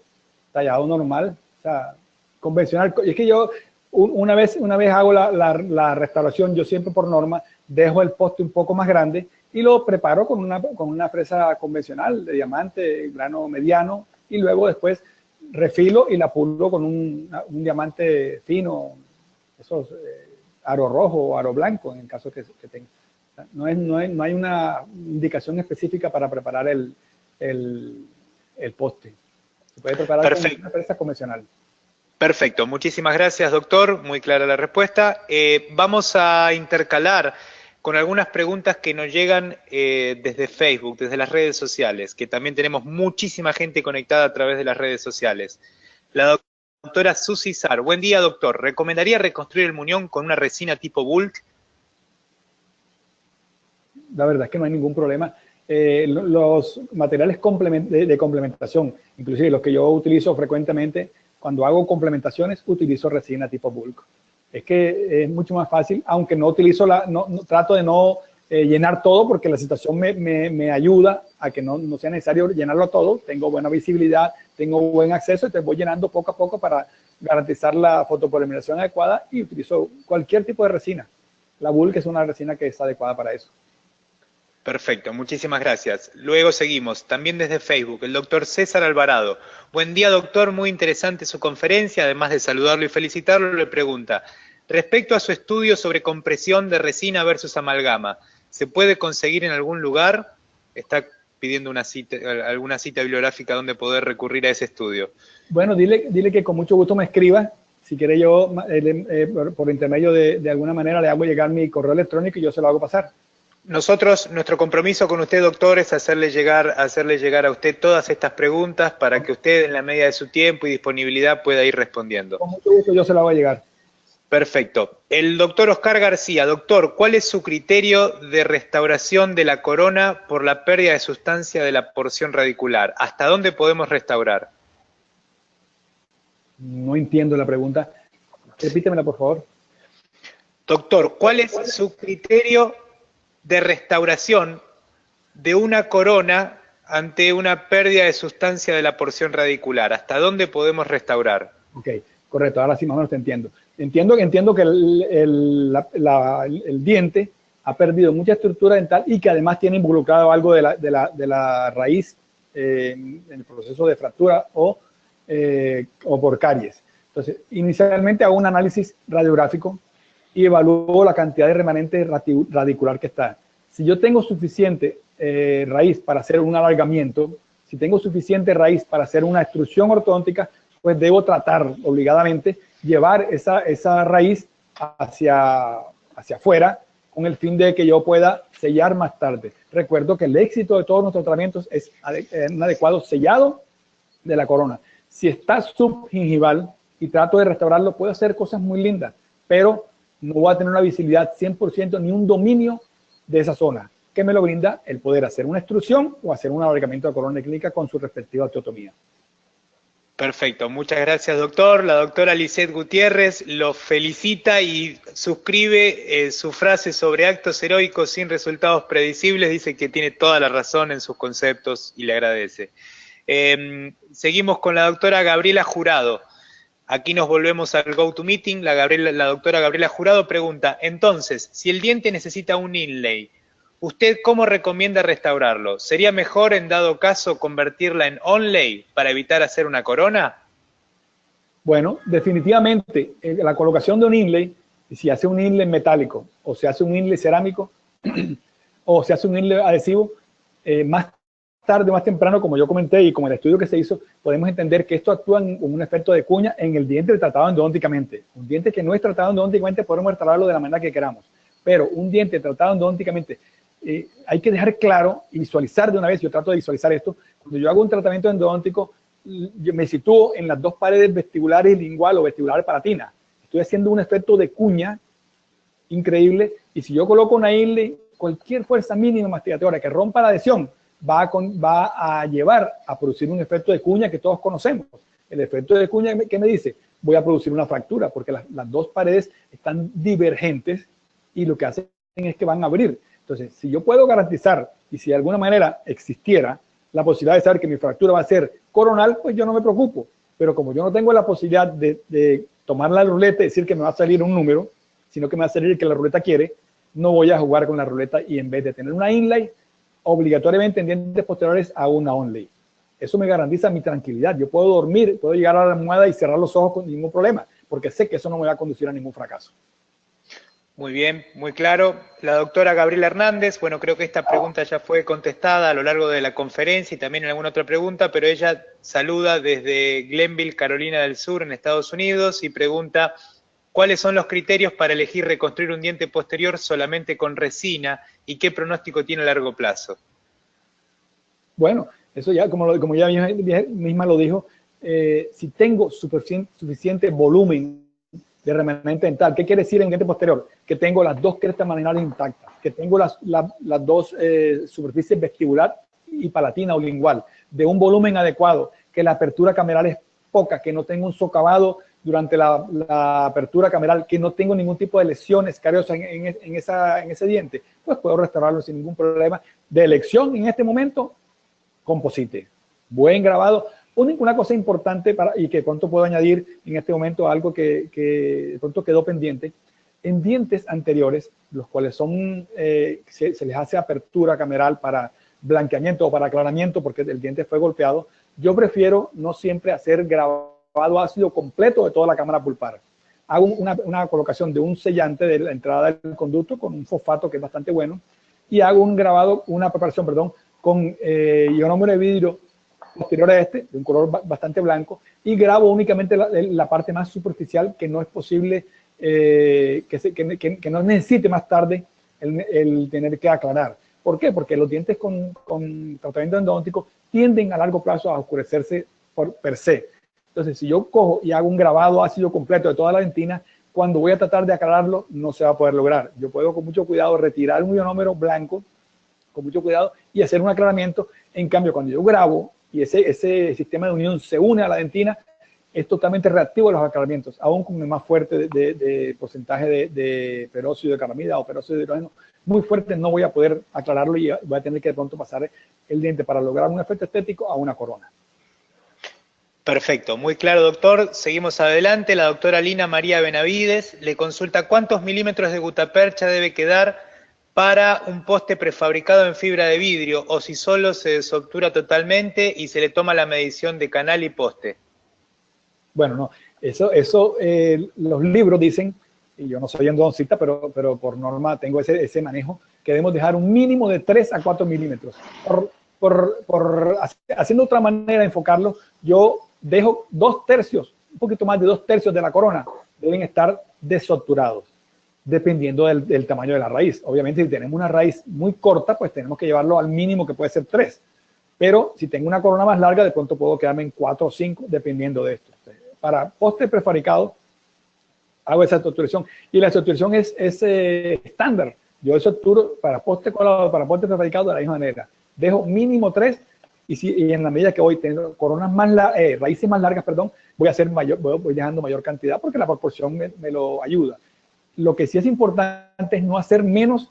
tallado normal, o sea, convencional. Y es que yo una vez hago la restauración, yo siempre por norma dejo el poste un poco más grande y lo preparo con una fresa convencional de diamante, grano mediano, y luego después refilo y la pulo con un diamante fino, esos aro rojo o aro blanco en el caso que tenga. No hay una indicación específica para preparar el poste. Se puede preparar con una fresa convencional. Perfecto, muchísimas gracias, doctor, muy clara la respuesta. Vamos a intercalar con algunas preguntas que nos llegan desde Facebook, desde las redes sociales, que también tenemos muchísima gente conectada a través de las redes sociales. La doctora Susi Sar. Buen día, doctor. ¿Recomendaría reconstruir el muñón con una resina tipo bulk? La verdad es que no hay ningún problema. Los materiales de complementación, inclusive los que yo utilizo frecuentemente, cuando hago complementaciones, utilizo resina tipo bulk. Es que es mucho más fácil, aunque no utilizo trato de no llenar todo, porque la situación me ayuda a que no sea necesario llenarlo todo. Tengo buena visibilidad, tengo buen acceso, y te voy llenando poco a poco para garantizar la fotopolimerización adecuada, y utilizo cualquier tipo de resina. La bulk es una resina que es adecuada para eso. Perfecto, muchísimas gracias. Luego seguimos, también desde Facebook, el doctor César Alvarado. Buen día, doctor, muy interesante su conferencia. Además de saludarlo y felicitarlo, le pregunta, respecto a su estudio sobre compresión de resina versus amalgama, ¿se puede conseguir en algún lugar? Está pidiendo alguna cita bibliográfica donde poder recurrir a ese estudio. Bueno, dile que con mucho gusto me escriba. Si quiere yo, por intermedio de alguna manera, le hago llegar mi correo electrónico y yo se lo hago pasar. Nosotros, nuestro compromiso con usted, doctor, es hacerle llegar a usted todas estas preguntas para que usted, en la medida de su tiempo y disponibilidad, pueda ir respondiendo. Con mucho gusto yo se la voy a llegar. Perfecto. El doctor Oscar García. Doctor, ¿cuál es su criterio de restauración de la corona por la pérdida de sustancia de la porción radicular? ¿Hasta dónde podemos restaurar? No entiendo la pregunta. Repítemela, por favor. Doctor, ¿cuál es su criterio de restauración de una corona ante una pérdida de sustancia de la porción radicular? ¿Hasta dónde podemos restaurar? Ok, correcto. Ahora sí más o menos te entiendo. Entiendo que el diente ha perdido mucha estructura dental y que además tiene involucrado algo de la raíz en el proceso de fractura o por caries. Entonces, inicialmente hago un análisis radiográfico y evalúo la cantidad de remanente radicular que está. Si yo tengo suficiente raíz para hacer un alargamiento, si tengo suficiente raíz para hacer una extrusión ortodóntica, pues debo tratar obligadamente llevar esa raíz hacia afuera con el fin de que yo pueda sellar más tarde. Recuerdo que el éxito de todos nuestros tratamientos es un adecuado sellado de la corona. Si está subgingival y trato de restaurarlo, puedo hacer cosas muy lindas, pero no voy a tener una visibilidad 100% ni un dominio de esa zona, que me lo brinda el poder hacer una extrusión o hacer un alargamiento de corona clínica con su respectiva osteotomía. Perfecto, muchas gracias, doctor. La doctora Lisette Gutiérrez lo felicita y suscribe su frase sobre actos heroicos sin resultados predecibles. Dice que tiene toda la razón en sus conceptos y le agradece. Seguimos con la doctora Gabriela Jurado. Aquí nos volvemos al GoToMeeting. La doctora Gabriela Jurado pregunta, entonces, si el diente necesita un inlay, ¿usted cómo recomienda restaurarlo? ¿Sería mejor, en dado caso, convertirla en onlay para evitar hacer una corona? Bueno, definitivamente, la colocación de un inlay, si hace un inlay metálico, o se hace un inlay cerámico, o se hace un inlay adhesivo, más tarde o más temprano, como yo comenté, y como el estudio que se hizo, podemos entender que esto actúa como un efecto de cuña en el diente tratado endodónticamente. Un diente que no es tratado endodónticamente podemos restaurarlo de la manera que queramos, pero un diente tratado endodónticamente, hay que dejar claro y visualizar de una vez. Yo trato de visualizar esto. Cuando yo hago un tratamiento endodóntico, yo me sitúo en las dos paredes vestibulares lingual o vestibular palatina. Estoy haciendo un efecto de cuña increíble, y si yo coloco una inlay, cualquier fuerza mínima mastigatora que rompa la adhesión va a llevar a producir un efecto de cuña que todos conocemos. El efecto de cuña, ¿qué me dice? Voy a producir una fractura, porque las dos paredes están divergentes y lo que hacen es que van a abrir. Entonces, si yo puedo garantizar, y si de alguna manera existiera la posibilidad de saber que mi fractura va a ser coronal, pues yo no me preocupo. Pero como yo no tengo la posibilidad de tomar la ruleta y decir que me va a salir un número, sino que me va a salir el que la ruleta quiere, no voy a jugar con la ruleta, y en vez de tener una inlay, obligatoriamente en dientes posteriores hago una onlay. Eso me garantiza mi tranquilidad. Yo puedo dormir, puedo llegar a la almohada y cerrar los ojos con ningún problema, porque sé que eso no me va a conducir a ningún fracaso. Muy bien, muy claro. La doctora Gabriela Hernández, bueno, creo que esta pregunta ya fue contestada a lo largo de la conferencia y también en alguna otra pregunta, pero ella saluda desde Glenville, Carolina del Sur, en Estados Unidos, y pregunta, ¿cuáles son los criterios para elegir reconstruir un diente posterior solamente con resina y qué pronóstico tiene a largo plazo? Bueno, eso ya, como ya misma lo dijo, si tengo suficiente volumen de remanente dental, ¿qué quiere decir en diente posterior? Que tengo las dos crestas marginales intactas, que tengo las dos superficies vestibular y palatina o lingual, de un volumen adecuado, que la apertura cameral es poca, que no tengo un socavado durante la apertura cameral, que no tengo ningún tipo de lesión escariosa en ese diente, pues puedo restaurarlo sin ningún problema. De elección en este momento, composite, buen grabado. Una cosa importante y que pronto puedo añadir en este momento, algo que pronto quedó pendiente, en dientes anteriores, los cuales son, se les hace apertura cameral para blanqueamiento o para aclaramiento porque el diente fue golpeado, yo prefiero no siempre hacer grabado ácido completo de toda la cámara pulpar. Hago una colocación de un sellante de la entrada del conducto con un fosfato que es bastante bueno, y hago una preparación, perdón, con ionómero de vidrio posterior a este, de un color bastante blanco, y grabo únicamente la parte más superficial, que no es posible, que no necesite más tarde el tener que aclarar. ¿Por qué? Porque los dientes con tratamiento endodóntico tienden a largo plazo a oscurecerse per se. Entonces, si yo cojo y hago un grabado ácido completo de toda la dentina, cuando voy a tratar de aclararlo, no se va a poder lograr. Yo puedo con mucho cuidado retirar un ionómero blanco, con mucho cuidado, y hacer un aclaramiento. En cambio, cuando yo grabo y ese sistema de unión se une a la dentina, es totalmente reactivo a los aclaramientos, aún con el más fuerte de porcentaje de peróxido de calamida o peróxido de hidrógeno muy fuerte, no voy a poder aclararlo y voy a tener que de pronto pasar el diente para lograr un efecto estético a una corona. Perfecto, muy claro, doctor. Seguimos adelante. La doctora Lina María Benavides le consulta cuántos milímetros de gutapercha debe quedar para un poste prefabricado en fibra de vidrio, o si solo se desobtura totalmente y se le toma la medición de canal y poste. Bueno, no, los libros dicen, y yo no soy endodoncista, pero por norma tengo ese manejo, que debemos dejar un mínimo de 3 a 4 milímetros. Haciendo otra manera de enfocarlo, yo dejo 2/3, un poquito más de 2/3 de la corona, deben estar desobturados, dependiendo del tamaño de la raíz. Obviamente, si tenemos una raíz muy corta, pues tenemos que llevarlo al mínimo, que puede ser 3. Pero si tengo una corona más larga, de pronto puedo quedarme en 4 o 5, dependiendo de esto. Para poste prefabricado, hago esa estructuración. Y la estructuración es estándar. Yo estructuro para poste colado, para poste prefabricado de la misma manera. Dejo mínimo 3, y en la medida que voy teniendo raíces más largas, voy dejando mayor cantidad, porque la proporción me lo ayuda. Lo que sí es importante es no hacer menos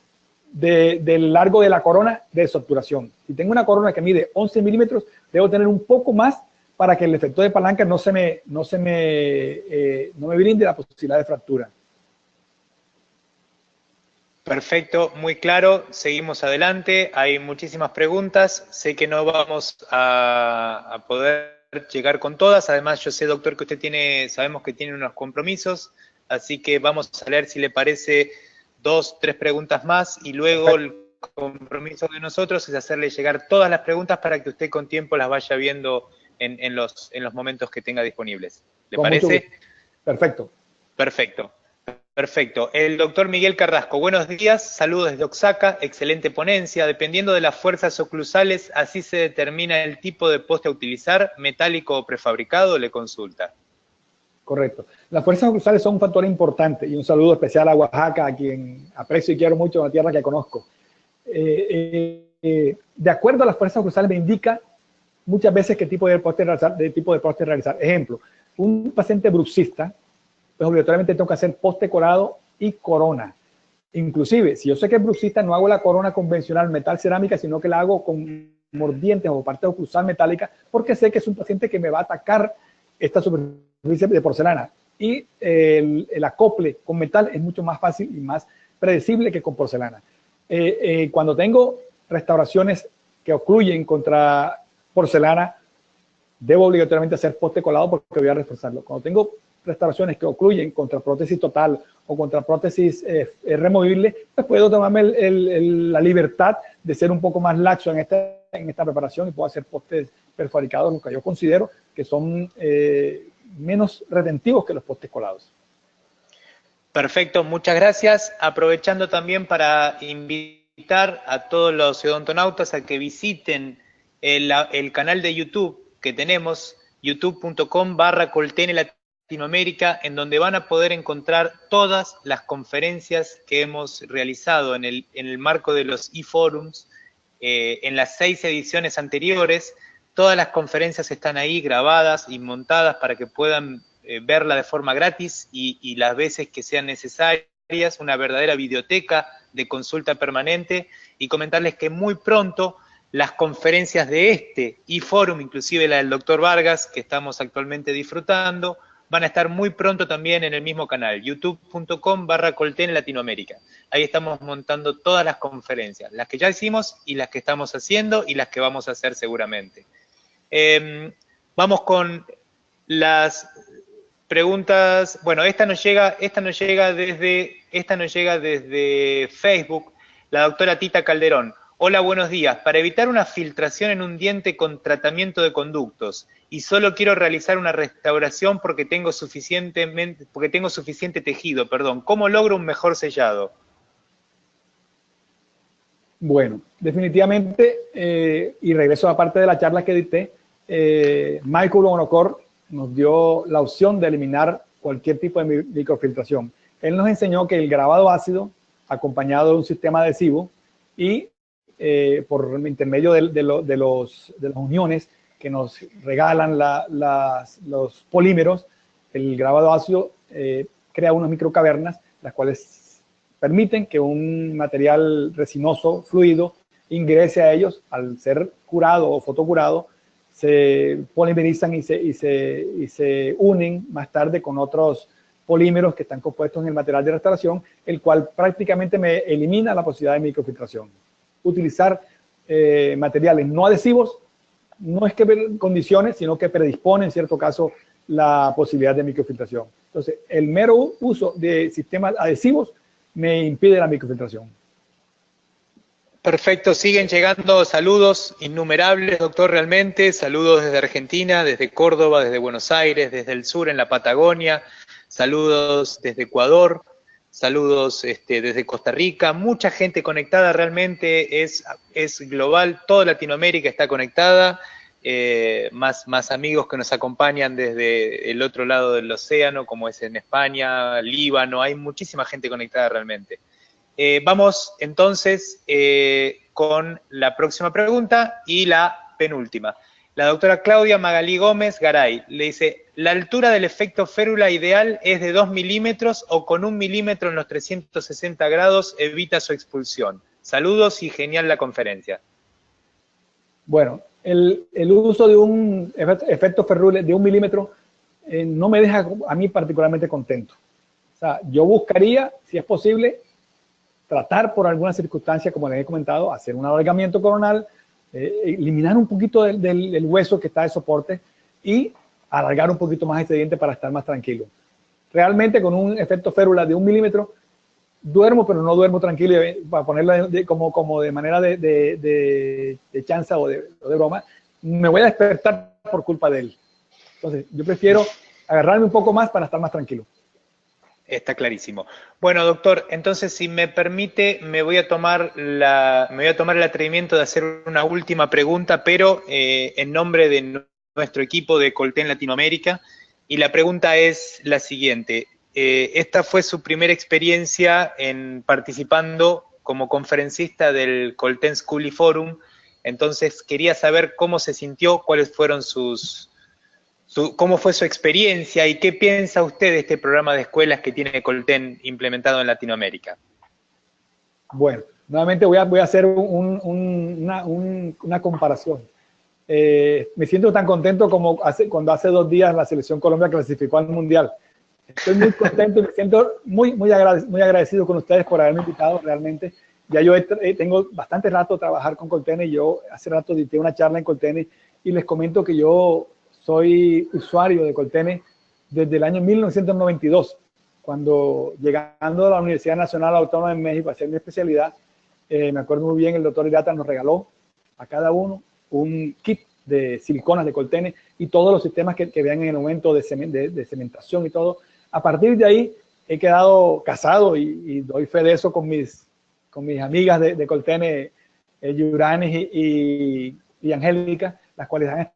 del largo de la corona de estructuración. Si tengo una corona que mide 11 milímetros, debo tener un poco más para que el efecto de palanca no me brinde la posibilidad de fractura. Perfecto, muy claro. Seguimos adelante. Hay muchísimas preguntas. Sé que no vamos a poder llegar con todas. Además, yo sé, doctor, que sabemos que tiene unos compromisos, así que vamos a leer, si le parece, 2, 3 preguntas más, y luego el compromiso de nosotros es hacerle llegar todas las preguntas para que usted con tiempo las vaya viendo en los momentos que tenga disponibles. ¿Le parece? Perfecto. Perfecto. Perfecto. El doctor Miguel Carrasco, buenos días, saludos desde Oaxaca, excelente ponencia. Dependiendo de las fuerzas oclusales, así se determina el tipo de poste a utilizar, metálico o prefabricado, le consulta. Correcto. Las fuerzas oclusales son un factor importante, y un saludo especial a Oaxaca, a quien aprecio y quiero mucho, una tierra que conozco. De acuerdo a las fuerzas oclusales me indica muchas veces qué tipo de poste realizar. Ejemplo, un paciente bruxista, pues obligatoriamente tengo que hacer poste colado y corona. Inclusive, si yo sé que es bruxista, no hago la corona convencional metal cerámica, sino que la hago con mordientes o parte oclusal metálica, porque sé que es un paciente que me va a atacar esta superficie de porcelana. Y el acople con metal es mucho más fácil y más predecible que con porcelana. Cuando tengo restauraciones que ocluyen contra porcelana, debo obligatoriamente hacer poste colado porque voy a reforzarlo. Cuando tengo restauraciones que ocluyen contra prótesis total o contra prótesis removible, pues puedo tomarme la libertad de ser un poco más laxo en esta preparación, y puedo hacer postes prefabricados, lo que yo considero que son menos retentivos que los postes colados. Perfecto, muchas gracias. Aprovechando también para invitar a todos los odontonautas a que visiten el canal de YouTube que tenemos, youtube.com/Coltene Latinoamérica, en donde van a poder encontrar todas las conferencias que hemos realizado en el marco de los e-forums, en las 6 ediciones anteriores. Todas las conferencias están ahí grabadas y montadas para que puedan verla de forma gratis y las veces que sean necesarias, una verdadera biblioteca de consulta permanente, y comentarles que muy pronto las conferencias de este e-forum, inclusive la del doctor Vargas, que estamos actualmente disfrutando, van a estar muy pronto también en el mismo canal, youtube.com/Coltene Latinoamérica. Ahí estamos montando todas las conferencias, las que ya hicimos y las que estamos haciendo y las que vamos a hacer seguramente. Vamos con las preguntas. Bueno, esta nos llega desde Facebook, la doctora Tita Calderón. Hola, buenos días. Para evitar una filtración en un diente con tratamiento de conductos y solo quiero realizar una restauración porque tengo suficiente tejido, ¿cómo logro un mejor sellado? Bueno, definitivamente, y regreso a parte de la charla que dicté, Michael Onokor nos dio la opción de eliminar cualquier tipo de microfiltración. Él nos enseñó que el grabado ácido, acompañado de un sistema adhesivo y por intermedio de las uniones que nos regalan los polímeros, el grabado ácido crea unas microcavernas, las cuales permiten que un material resinoso fluido ingrese a ellos. Al ser curado o fotocurado, se polimerizan y se unen más tarde con otros polímeros que están compuestos en el material de restauración, el cual prácticamente me elimina la posibilidad de microfiltración. Utilizar materiales no adhesivos no es que condicione, sino que predispone en cierto caso la posibilidad de microfiltración. Entonces, el mero uso de sistemas adhesivos me impide la microfiltración. Perfecto, siguen llegando saludos innumerables, doctor, realmente. Saludos desde Argentina, desde Córdoba, desde Buenos Aires, desde el sur en la Patagonia. Saludos desde Ecuador, saludos desde Costa Rica. Mucha gente conectada, realmente es global. Toda Latinoamérica está conectada. Más amigos que nos acompañan desde el otro lado del océano, como es en España, Líbano. Hay muchísima gente conectada realmente. Vamos entonces con la próxima pregunta y la penúltima. La doctora Claudia Magalí Gómez Garay le dice: ¿la altura del efecto férula ideal es de 2 milímetros o con 1 milímetro en los 360 grados evita su expulsión? Saludos y genial la conferencia. Bueno, el uso de un efecto férula de 1 milímetro no me deja a mí particularmente contento. O sea, yo buscaría, si es posible, tratar por alguna circunstancia, como les he comentado, hacer un alargamiento coronal, eliminar un poquito del hueso que está de soporte y alargar un poquito más este diente para estar más tranquilo. Realmente con un efecto férula de 1 milímetro duermo, pero no duermo tranquilo, para ponerlo como de manera de chanza o de broma, me voy a despertar por culpa de él. Entonces yo prefiero agarrarme un poco más para estar más tranquilo. Está clarísimo. Bueno, doctor, entonces, si me permite, me voy a tomar el atrevimiento de hacer una última pregunta, pero en nombre de nuestro equipo de Colten Latinoamérica, y la pregunta es la siguiente. Esta fue su primera experiencia en participando como conferencista del Colten School Forum, entonces quería saber cómo se sintió, cuáles fueron cómo fue su experiencia y qué piensa usted de este programa de escuelas que tiene Colten implementado en Latinoamérica. Bueno, nuevamente voy a hacer una comparación. Me siento tan contento como cuando hace 2 días la Selección Colombia clasificó al Mundial. Estoy muy contento y me siento muy agradecido con ustedes por haberme invitado realmente. Ya yo tengo bastante rato trabajar con Colten y yo hace rato dicté una charla en Colten y les comento que yo soy usuario de Colten desde el año 1992, cuando llegando a la Universidad Nacional Autónoma de México a hacer mi especialidad, me acuerdo muy bien, el doctor Hirata nos regaló a cada uno un kit de siliconas de Colten y todos los sistemas que vean en el momento de cementación y todo. A partir de ahí he quedado casado y doy fe de eso con mis amigas de Colten, Yuranes y Angélica, las cuales me han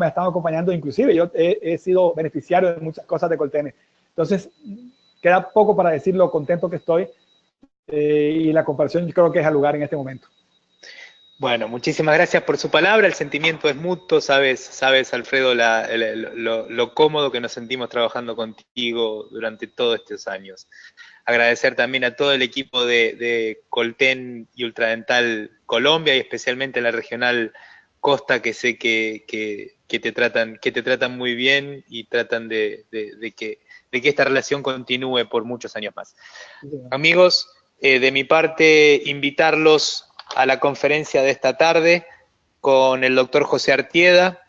estado acompañando, inclusive yo he sido beneficiario de muchas cosas de Colten. Entonces, queda poco para decir lo contento que estoy y la comparación yo creo que es al lugar en este momento. Bueno, muchísimas gracias por su palabra, el sentimiento es mutuo, sabes Alfredo, lo cómodo que nos sentimos trabajando contigo durante todos estos años. Agradecer también a todo el equipo de Colten y Ultradental Colombia y especialmente a la regional Costa, que sé que te tratan muy bien y tratan de que esta relación continúe por muchos años más. Amigos, de mi parte, invitarlos a la conferencia de esta tarde con el doctor José Artieda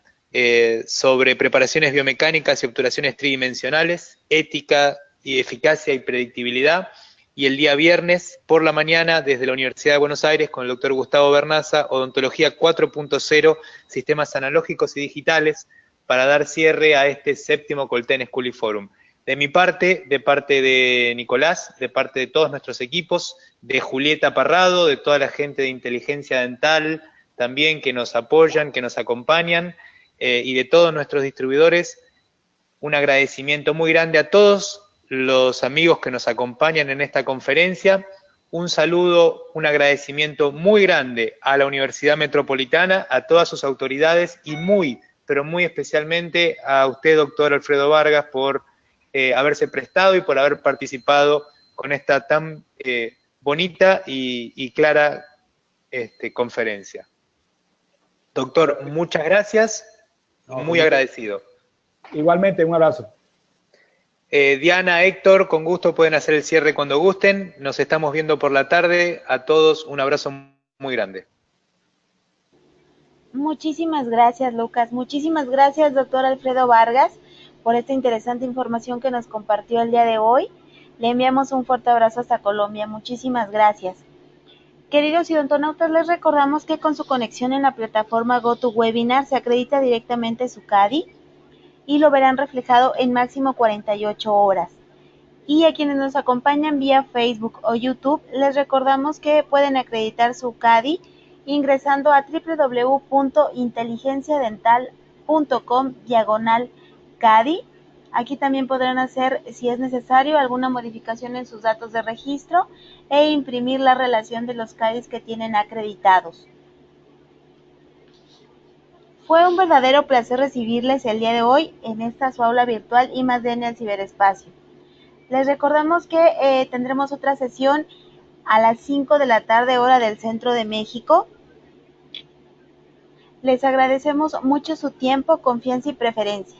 sobre preparaciones biomecánicas y obturaciones tridimensionales, ética y eficacia y predictibilidad, y el día viernes por la mañana desde la Universidad de Buenos Aires con el doctor Gustavo Bernaza, Odontología 4.0, Sistemas Analógicos y Digitales, para dar cierre a este 7º Colten School Forum. De mi parte, de parte de Nicolás, de parte de todos nuestros equipos, de Julieta Parrado, de toda la gente de Inteligencia Dental, también que nos apoyan, que nos acompañan, y de todos nuestros distribuidores, un agradecimiento muy grande a todos los amigos que nos acompañan en esta conferencia. Un saludo, un agradecimiento muy grande a la Universidad Metropolitana, a todas sus autoridades y pero muy especialmente a usted, doctor Alfredo Vargas, por haberse prestado y por haber participado con esta tan bonita y clara conferencia. Doctor, muchas gracias, muy agradecido. Igualmente, un abrazo. Diana, Héctor, con gusto pueden hacer el cierre cuando gusten. Nos estamos viendo por la tarde. A todos un abrazo muy grande. Muchísimas gracias, Lucas. Muchísimas gracias, doctor Alfredo Vargas, por esta interesante información que nos compartió el día de hoy. Le enviamos un fuerte abrazo hasta Colombia. Muchísimas gracias. Queridos odontonautas, les recordamos que con su conexión en la plataforma GoToWebinar se acredita directamente su CADI y lo verán reflejado en máximo 48 horas. Y a quienes nos acompañan vía Facebook o YouTube, les recordamos que pueden acreditar su CADI ingresando a www.inteligenciadental.com/CADI. Aquí también podrán hacer, si es necesario, alguna modificación en sus datos de registro e imprimir la relación de los CADIs que tienen acreditados. Fue un verdadero placer recibirles el día de hoy en esta su aula virtual I+D en el ciberespacio. Les recordamos que tendremos otra sesión a las 5 de la tarde, hora del centro de México. Les agradecemos mucho su tiempo, confianza y preferencia.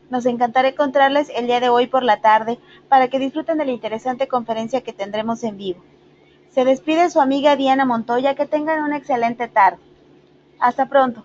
Nos encantará encontrarles el día de hoy por la tarde para que disfruten de la interesante conferencia que tendremos en vivo. Se despide su amiga Diana Montoya, que tengan una excelente tarde. Hasta pronto.